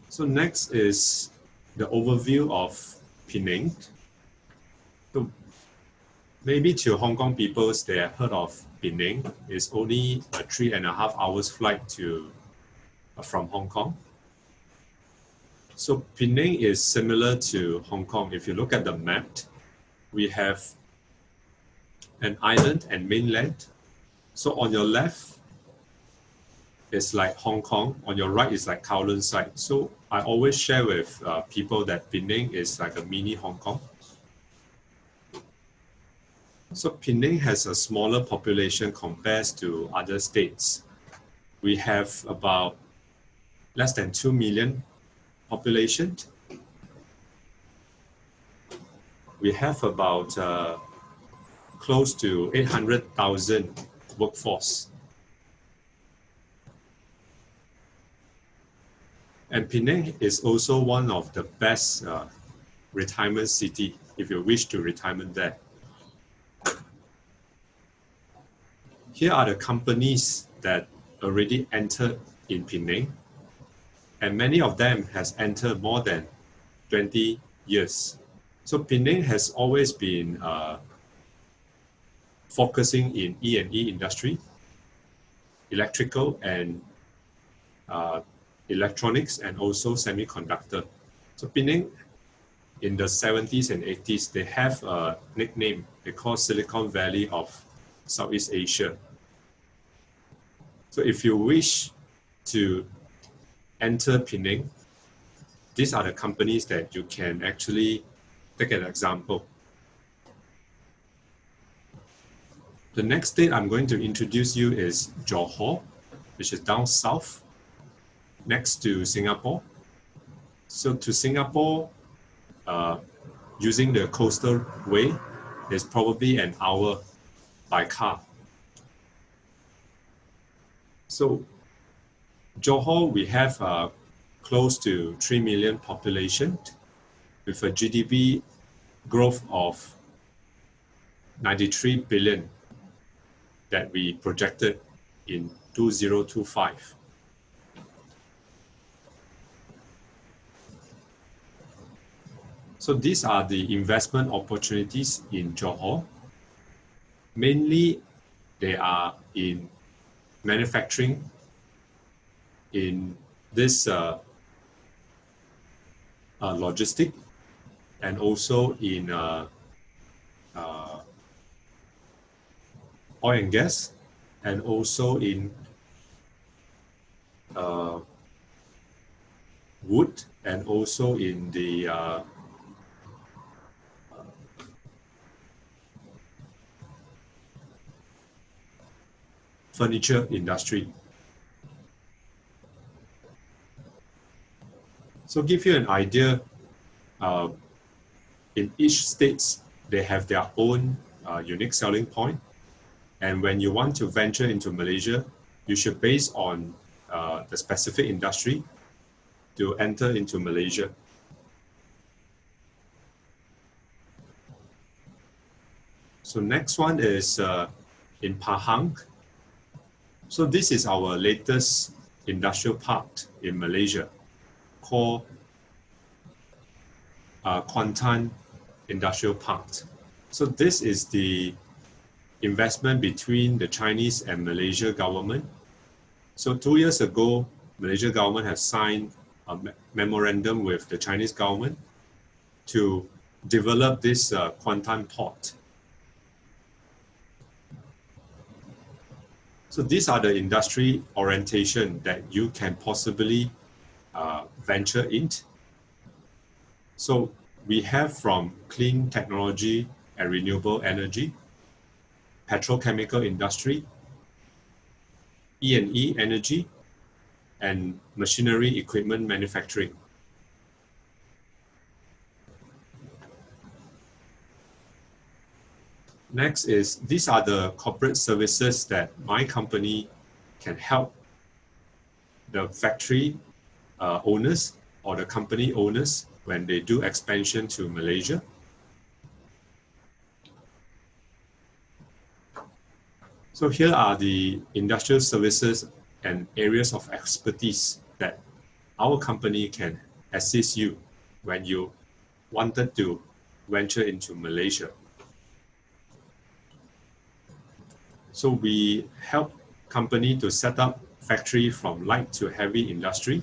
So next is the overview of Penang. So maybe to Hong Kong people, they have heard of Penang. It's only a 3.5 hours flight from Hong Kong. So Penang is similar to Hong Kong. If you look at the map, we have an island and mainland. So on your left, it's like Hong Kong. On your right is like Kowloon side. So I always share with people that Penang is like a mini Hong Kong. So Penang has a smaller population compared to other states. We have about less than 2 million population. We have about close to 800,000 workforce. And Penang is also one of the best retirement city if you wish to retirement there. Here are the companies that already entered in Penang, and many of them has entered more than 20 years. So Penang has always been focusing in E&E industry, electrical and electronics, and also semiconductor. So Penang in the 70s and 80s, they have a nickname they call Silicon Valley of Southeast Asia. So if you wish to enter Penang, these are the companies that you can actually take an example. The next state I'm going to introduce you is Johor, which is down south, next to Singapore. So to Singapore, using the coastal way is probably an hour by car. So Johor, we have close to 3 million population with a GDP growth of 93 billion that we projected in 2025. So these are the investment opportunities in Johor. Mainly, they are in manufacturing, in this logistic, and also in oil and gas, and also in wood, and also in the furniture industry. So give you an idea, in each states, they have their own unique selling point. And when you want to venture into Malaysia, you should base on the specific industry to enter into Malaysia. So next one is in Pahang. So this is our latest industrial park in Malaysia called Kuantan Industrial Park. So this is the investment between the Chinese and Malaysia government. So 2 years ago, Malaysia government has signed a memorandum with the Chinese government to develop this Kuantan port. So these are the industry orientation that you can possibly venture into. So we have from clean technology and renewable energy, petrochemical industry, E&E energy, and machinery equipment manufacturing. Next is, these are the corporate services that my company can help the factory owners or the company owners when they do expansion to Malaysia. So here are the industrial services and areas of expertise that our company can assist you when you wanted to venture into Malaysia. So we help company to set up factory from light to heavy industry,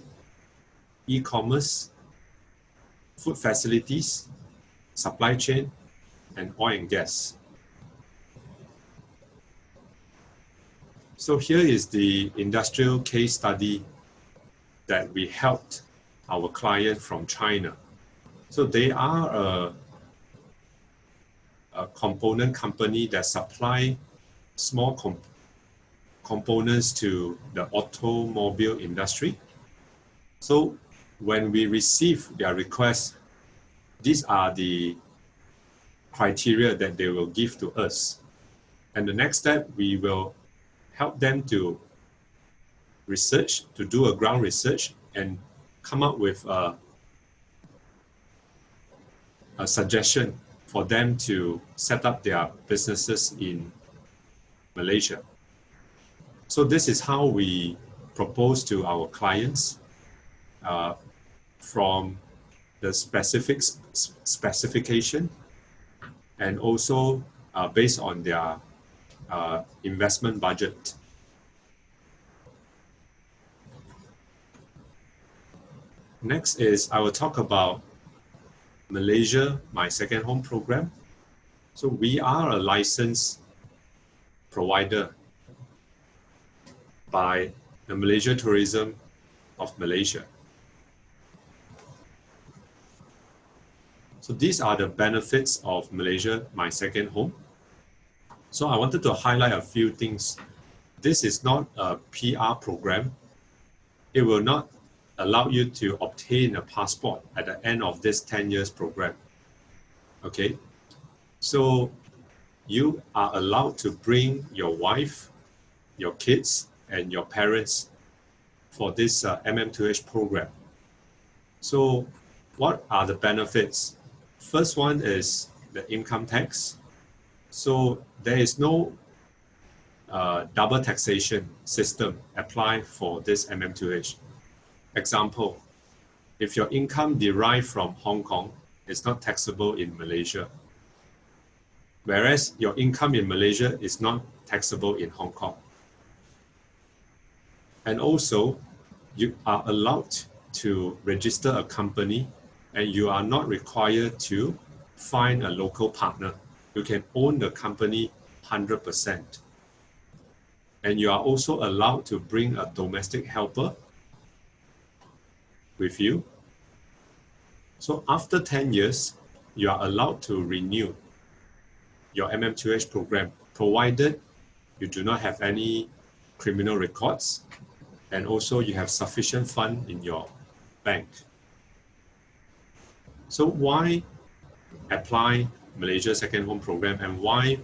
e-commerce, food facilities, supply chain, and oil and gas. So here is the industrial case study that we helped our client from China. So they are a component company that supply small components to the automobile industry. So when we receive their request, these are the criteria that they will give to us. And the next step, we will help them to research, to do a ground research and come up with a suggestion for them to set up their businesses in Malaysia. So this is how we propose to our clients from the specification and also based on their investment budget. Next is I will talk about Malaysia, My Second Home program. So we are a licensed provider by the Malaysia Tourism of Malaysia. So these are the benefits of Malaysia, My Second Home. So I wanted to highlight a few things. This is not a PR program. It will not allow you to obtain a passport at the end of this 10 years program. Okay, so you are allowed to bring your wife, your kids, and your parents for this MM2H program. So what are the benefits? First one is the income tax. So there is no double taxation system applied for this MM2H. Example, if your income derived from Hong Kong, it's not taxable in Malaysia. Whereas your income in Malaysia is not taxable in Hong Kong. And also, you are allowed to register a company and you are not required to find a local partner. You can own the company 100%. And you are also allowed to bring a domestic helper with you. So after 10 years, you are allowed to renew your MM2H program, provided you do not have any criminal records and also you have sufficient fund in your bank. So why apply Malaysia Second Home program and why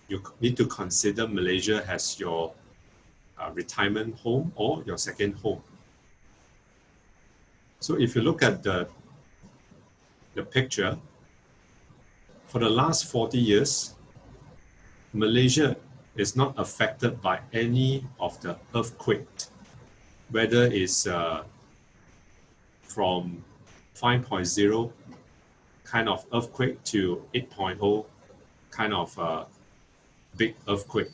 you need to consider Malaysia as your retirement home or your second home? So if you look at the picture, for the last 40 years, Malaysia is not affected by any of the earthquake, whether it's from 5.0 kind of earthquake to 8.0 kind of big earthquake.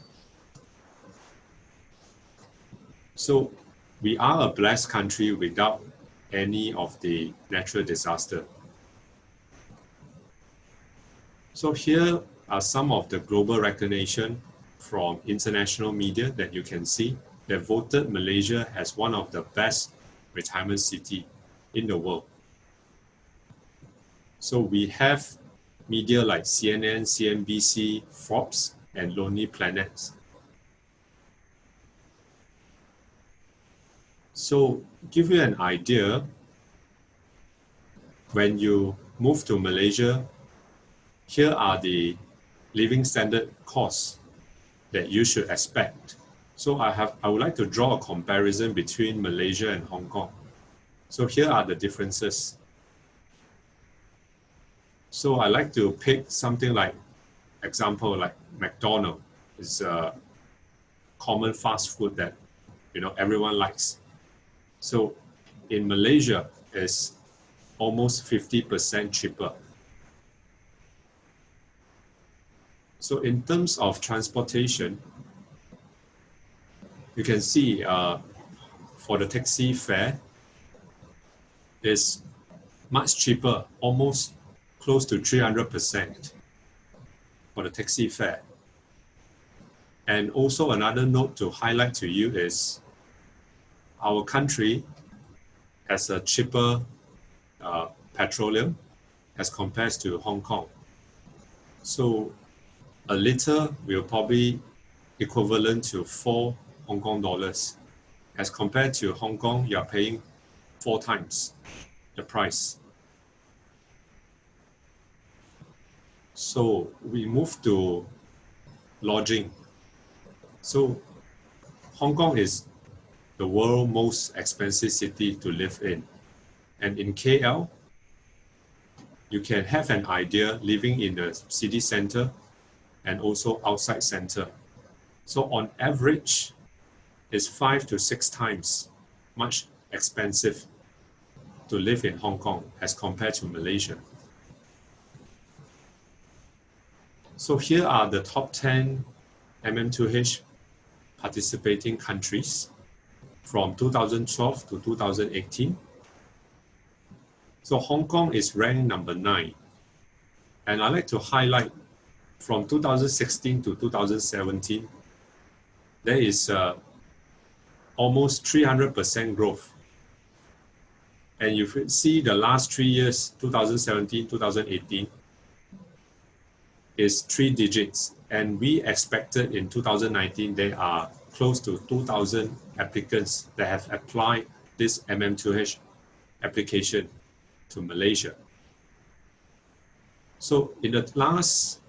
So we are a blessed country without any of the natural disaster. So here are some of the global recognition from international media that you can see that voted Malaysia as one of the best retirement city in the world. So we have media like CNN, CNBC, Forbes, and Lonely Planet. So give you an idea, when you move to Malaysia, here are the living standard costs that you should expect. So I would like to draw a comparison between Malaysia and Hong Kong. So here are the differences. So I like to pick something like, example like McDonald's. is a common fast food that everyone likes. So in Malaysia, it's almost 50% cheaper. So in terms of transportation, you can see for the taxi fare is much cheaper, almost close to 300% for the taxi fare. And also another note to highlight to you is our country has a cheaper petroleum as compared to Hong Kong. So a liter will probably equivalent to 4 Hong Kong dollars. As compared to Hong Kong, you are paying 4 times the price. So we move to lodging. So Hong Kong is the world's most expensive city to live in. And in KL, you can have an idea living in the city center and also outside center. So on average, it's 5 to 6 times much expensive to live in Hong Kong as compared to Malaysia. So here are the top 10 MM2H participating countries from 2012 to 2018. So Hong Kong is ranked number 9. And I'd like to highlight from 2016 to 2017, there is almost 300% growth. And you see the last 3 years, 2017, 2018, is 3 digits. And we expected in 2019, there are close to 2,000 applicants that have applied this MM2H application to Malaysia. So in the last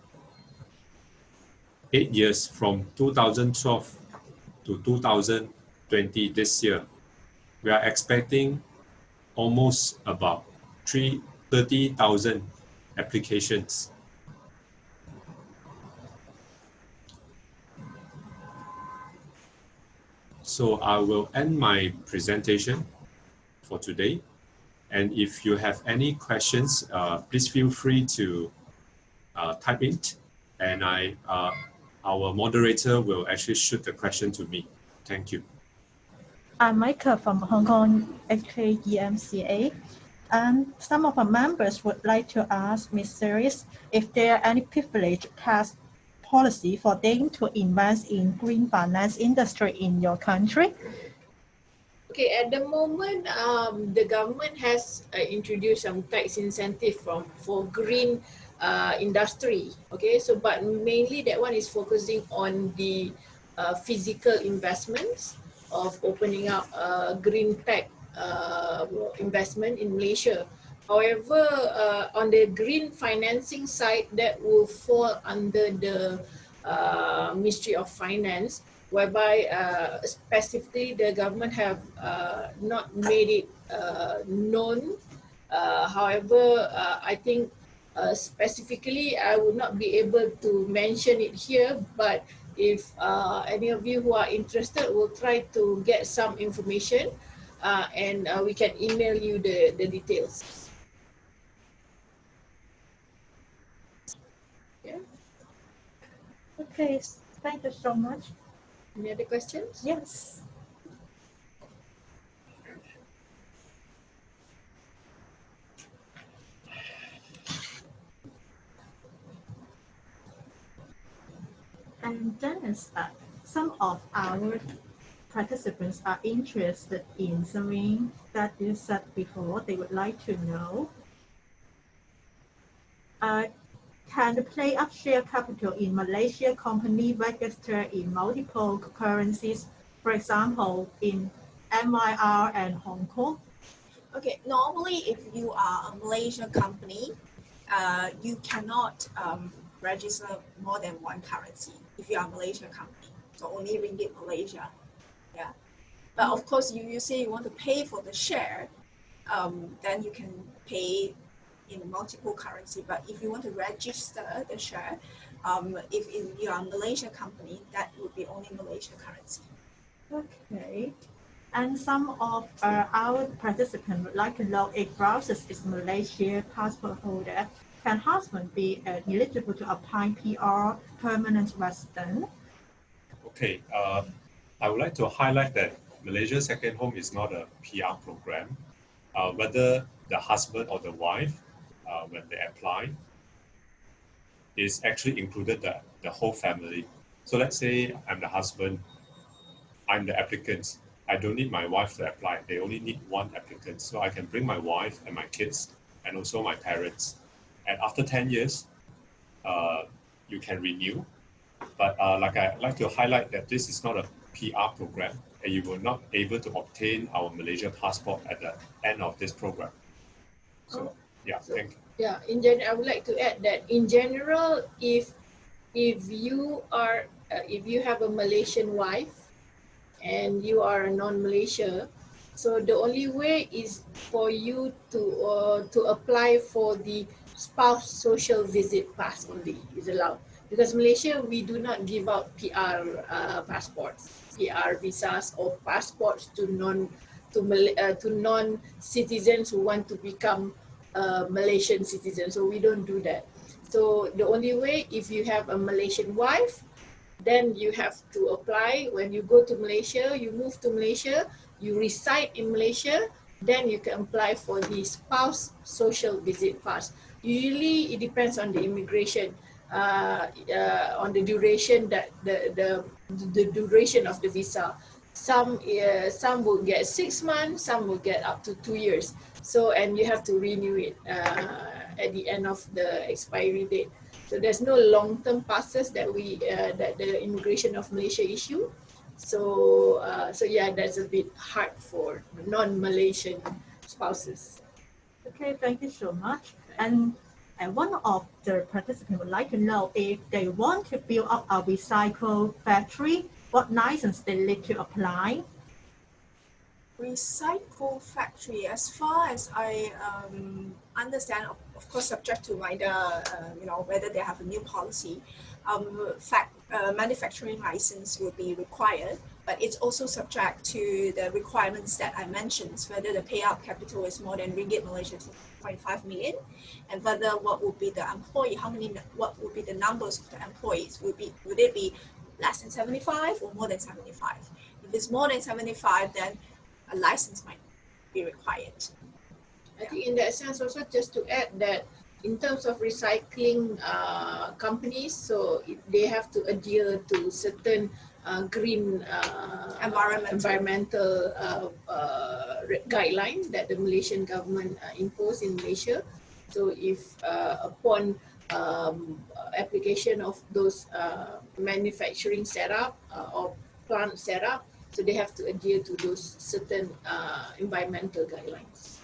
8 years, from 2012 to 2020 this year, we are expecting almost about 30,000 applications. So I will end my presentation for today. And if you have any questions, please feel free to type in, and our moderator will actually shoot the question to me. Thank you. I'm Michael from Hong Kong HKEMCA. And some of our members would like to ask Ms. Series if there are any privileged tax policy for them to invest in green finance industry in your country? Okay, at the moment, the government has introduced some tax incentive for green industry. Okay, so but mainly that one is focusing on the physical investments of opening up green tech investment in Malaysia. However, on the green financing side, that will fall under the Ministry of Finance, whereby specifically the government have not made it known. However, I think specifically I would not be able to mention it here, but if any of you who are interested will try to get some information and we can email you the details. Yeah. Okay, thank you so much. Any other questions? Yes. And Janice, some of our participants are interested in something that you said before. They would like to know, can the play-up share capital in Malaysia company register in multiple currencies, for example, in MYR and Hong Kong? Okay, normally if you are a Malaysian company, you cannot register more than one currency if you are a Malaysian company. So only Ringgit Malaysia. Yeah. But of course, you say you want to pay for the share, then you can pay in multiple currency. But if you want to register the share, If you are a Malaysia company, that would be only Malaysia currency. Okay. And some of our participants would like to know if spouses is Malaysia passport holder, can husband be eligible to apply PR permanent resident? Okay, I would like to highlight that Malaysia Second Home is not a PR program. Whether the husband or the wife, when they apply, is actually included the whole family. So let's say I'm the husband, I'm the applicant. I don't need my wife to apply. They only need one applicant. So I can bring my wife and my kids and also my parents. And after 10 years, you can renew. But I like to highlight that this is not a PR program, and you will not able to obtain our Malaysia passport at the end of this program. So yeah, thank you. Yeah, in general, I would like to add that in general, if you are if you have a Malaysian wife and you are a non-Malaysia, so the only way is for you to apply for the spouse social visit pass only is allowed, because Malaysia, we do not give out PR passports, PR visas or passports to non-citizens who want to become Malaysian citizens. So we don't do that. So the only way, if you have a Malaysian wife, then you have to apply. When you go to Malaysia, you move to Malaysia, you reside in Malaysia, then you can apply for the spouse social visit pass. Usually it depends on the immigration, on the duration that the duration of the visa. Some will get 6 months, some will get up to 2 years. So, and you have to renew it at the end of the expiry date. So there's no long-term passes that that the immigration of Malaysia issue. So yeah, that's a bit hard for non-Malaysian spouses. Okay, thank you so much. And one of the participants would like to know if they want to build up a recycle factory, what license they need to apply? Recycle factory, as far as I understand, of course, subject to whether whether they have a new policy, manufacturing license will be required, but it's also subject to the requirements that I mentioned, whether the payout capital is more than Ringgit Malaysia 2.5 million, and whether what would be the employee, what would be the numbers of the employees, would it be less than 75 or more than 75? If it's more than 75, then a license might be required. I think in that sense also, just to add that in terms of recycling companies, so they have to adhere to certain green environmental guidelines that the Malaysian government imposed in Malaysia. So if upon application of those manufacturing setup or plant setup, so they have to adhere to those certain environmental guidelines.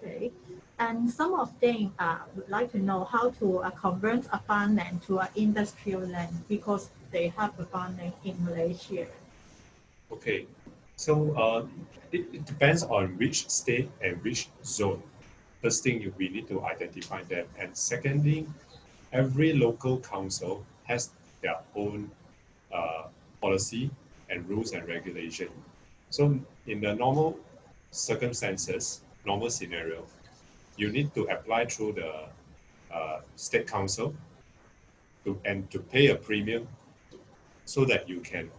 Okay. And some of them would like to know how to convert a farmland to an industrial land because they have a farmland in Malaysia. Okay, so it depends on which state and which zone. First thing, we need to identify that. And secondly, every local council has their own policy and rules and regulation. So in the normal circumstances, normal scenario, you need to apply through the state council to pay a premium so that you can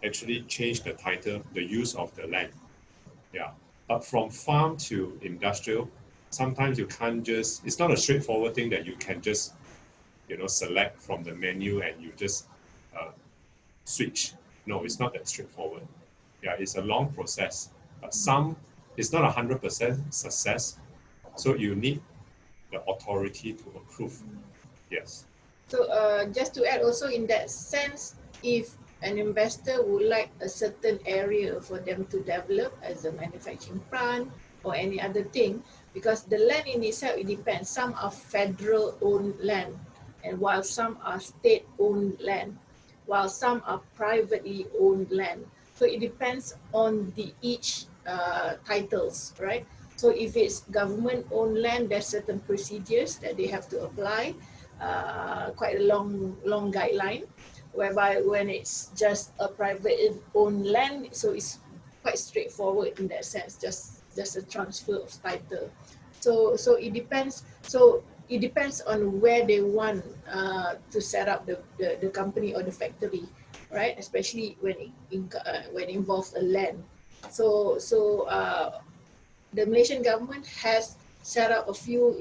actually change the title, the use of the land. Yeah, but from farm to industrial, sometimes you can't just, it's not a straightforward thing that you can just, select from the menu and you just switch. No, it's not that straightforward. Yeah, it's a long process. But it's not 100% success. So you need the authority to approve. Yes. So just to add also in that sense, if an investor would like a certain area for them to develop as a manufacturing plant or any other thing, because the land in itself, it depends. Some are federal owned land, and while some are state owned land, while some are privately owned land. So it depends on each titles, right? So if it's government owned land, there's certain procedures that they have to apply. quite a long guideline, whereby when it's just a private owned land, so it's quite straightforward in that sense, just a transfer of title. So it depends. So it depends on where they want to set up the company or the factory, right? Especially when it involves a land. So the Malaysian government has set up a few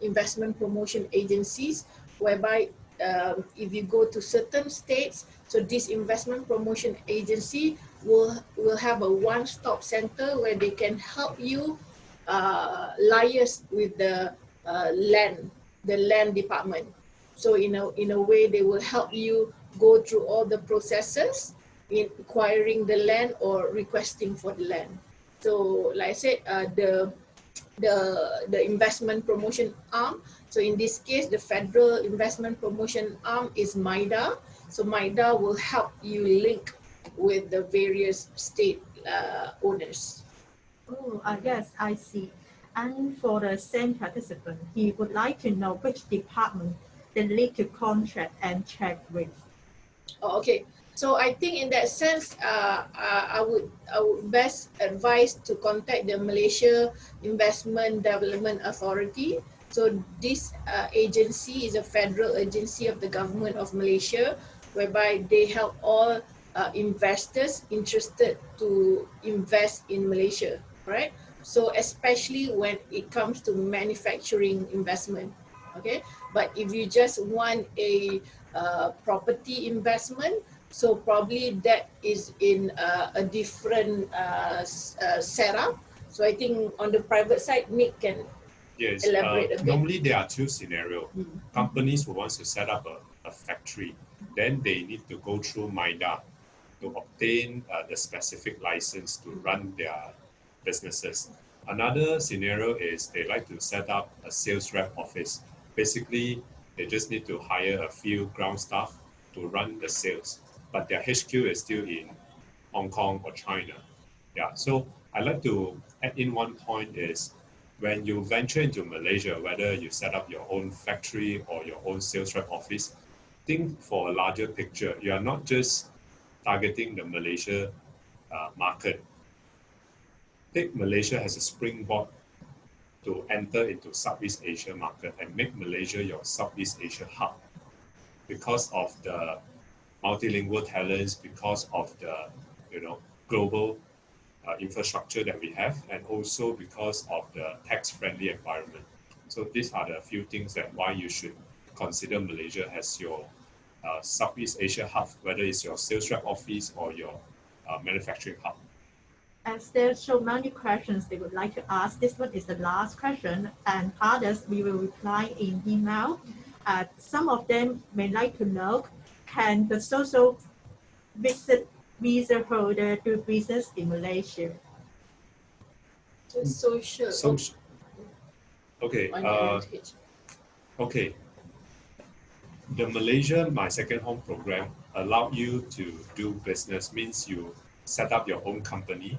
investment promotion agencies, whereby if you go to certain states, so this investment promotion agency will have a one-stop center where they can help you liaise with the land department. So in a way, they will help you go through all the processes in acquiring the land or requesting for the land. So like I said, the investment promotion arm. So in this case, the federal investment promotion arm is MIDA. So MIDA will help you link with the various state owners. Oh, yes, I see. And for the same participant, he would like to know which department they need to contract and check with. Oh, okay. So I think in that sense, I would best advise to contact the Malaysia Investment Development Authority. So this agency is a federal agency of the government of Malaysia, whereby they help all investors interested to invest in Malaysia, right? So especially when it comes to manufacturing investment, okay? But if you just want a property investment, so probably that is in a different setup. So I think on the private side, Nick can Yes, elaborate a bit. normally there are two scenarios. Companies who want to set up a factory, then they need to go through MIDA to obtain the specific license to run their businesses. Another scenario is they like to set up a sales rep office. Basically, they just need to hire a few ground staff to run the sales, but their HQ is still in Hong Kong or China. Yeah, so I'd like to add in one point is when you venture into Malaysia, whether you set up your own factory or your own sales rep office, think for a larger picture. You are not just targeting the Malaysia market. Take Malaysia as a springboard to enter into Southeast Asia market and make Malaysia your Southeast Asia hub because of the multilingual talents, because of the global infrastructure that we have, and also because of the tax-friendly environment. So these are the few things that why you should consider Malaysia as your Southeast Asia hub, whether it's your sales rep office or your manufacturing hub. As there's so many questions they would like to ask, this one is the last question, and others we will reply in email. Some of them may like to know, can the social visa holder do business in Malaysia? Social. Social. Okay. Okay. The Malaysia My Second Home program allow you to do business, means you set up your own company,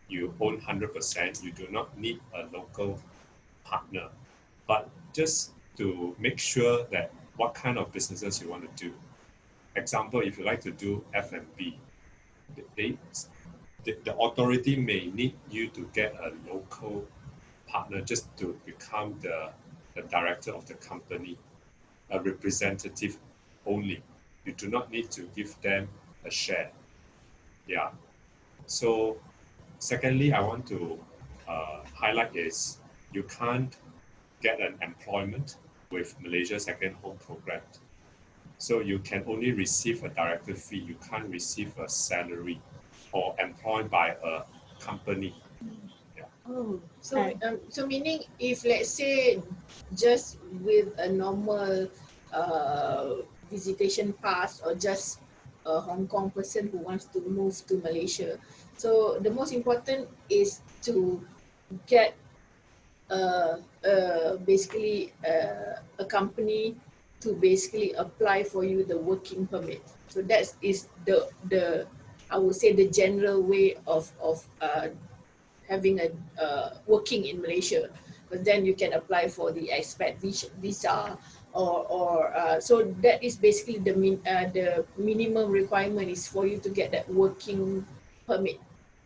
you own 100%, you do not need a local partner. But just to make sure that what kind of businesses you want to do. Example, if you like to do F&B, the authority may need you to get a local partner just to become the director of the company, a representative only. You do not need to give them a share. Yeah. So secondly, I want to highlight is you can't get an employment with Malaysia Second Home program. So you can only receive a director fee. You can't receive a salary or employed by a company. Yeah. Oh, So meaning if let's say just with a normal visitation pass or just a Hong Kong person who wants to move to Malaysia, so the most important is to get basically a company to basically apply for you the working permit. So that is the I would say the general way of having a working in Malaysia. But then you can apply for the expat visa So that is basically the minimum requirement is for you to get that working permit,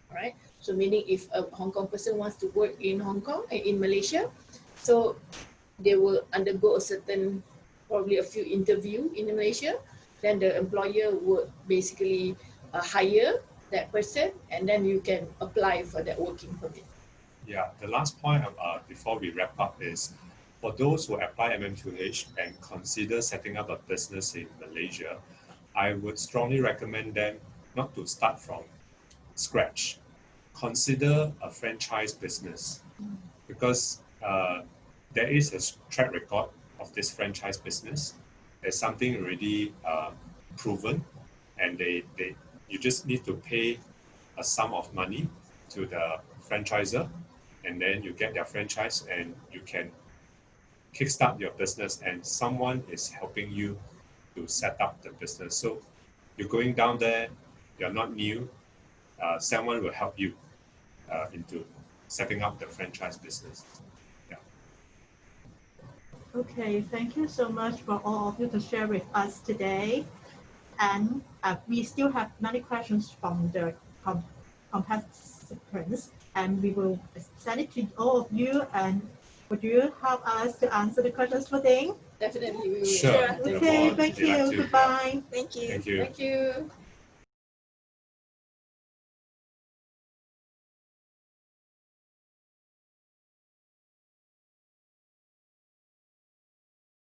all right? So meaning if a Hong Kong person wants to work in Hong Kong, in Malaysia, so they will undergo a certain, probably a few interview in Malaysia, then the employer would basically hire that person, and then you can apply for that working permit. Yeah, the last point before we wrap up is for those who apply MM2H and consider setting up a business in Malaysia, I would strongly recommend them not to start from scratch. Consider a franchise business because there is a track record of this franchise business. There's something already proven, and you just need to pay a sum of money to the franchisor, and then you get their franchise and you can kickstart your business, and someone is helping you to set up the business. So you're going down there, you're not new, someone will help you into setting up the franchise business. Yeah. Okay, thank you so much for all of you to share with us today. And we still have many questions from the participants, and we will send it to all of you. And would you help us to answer the questions for Ding? Definitely, we will. Sure. Okay, thank you. Goodbye. Thank you. Thank you. Thank you.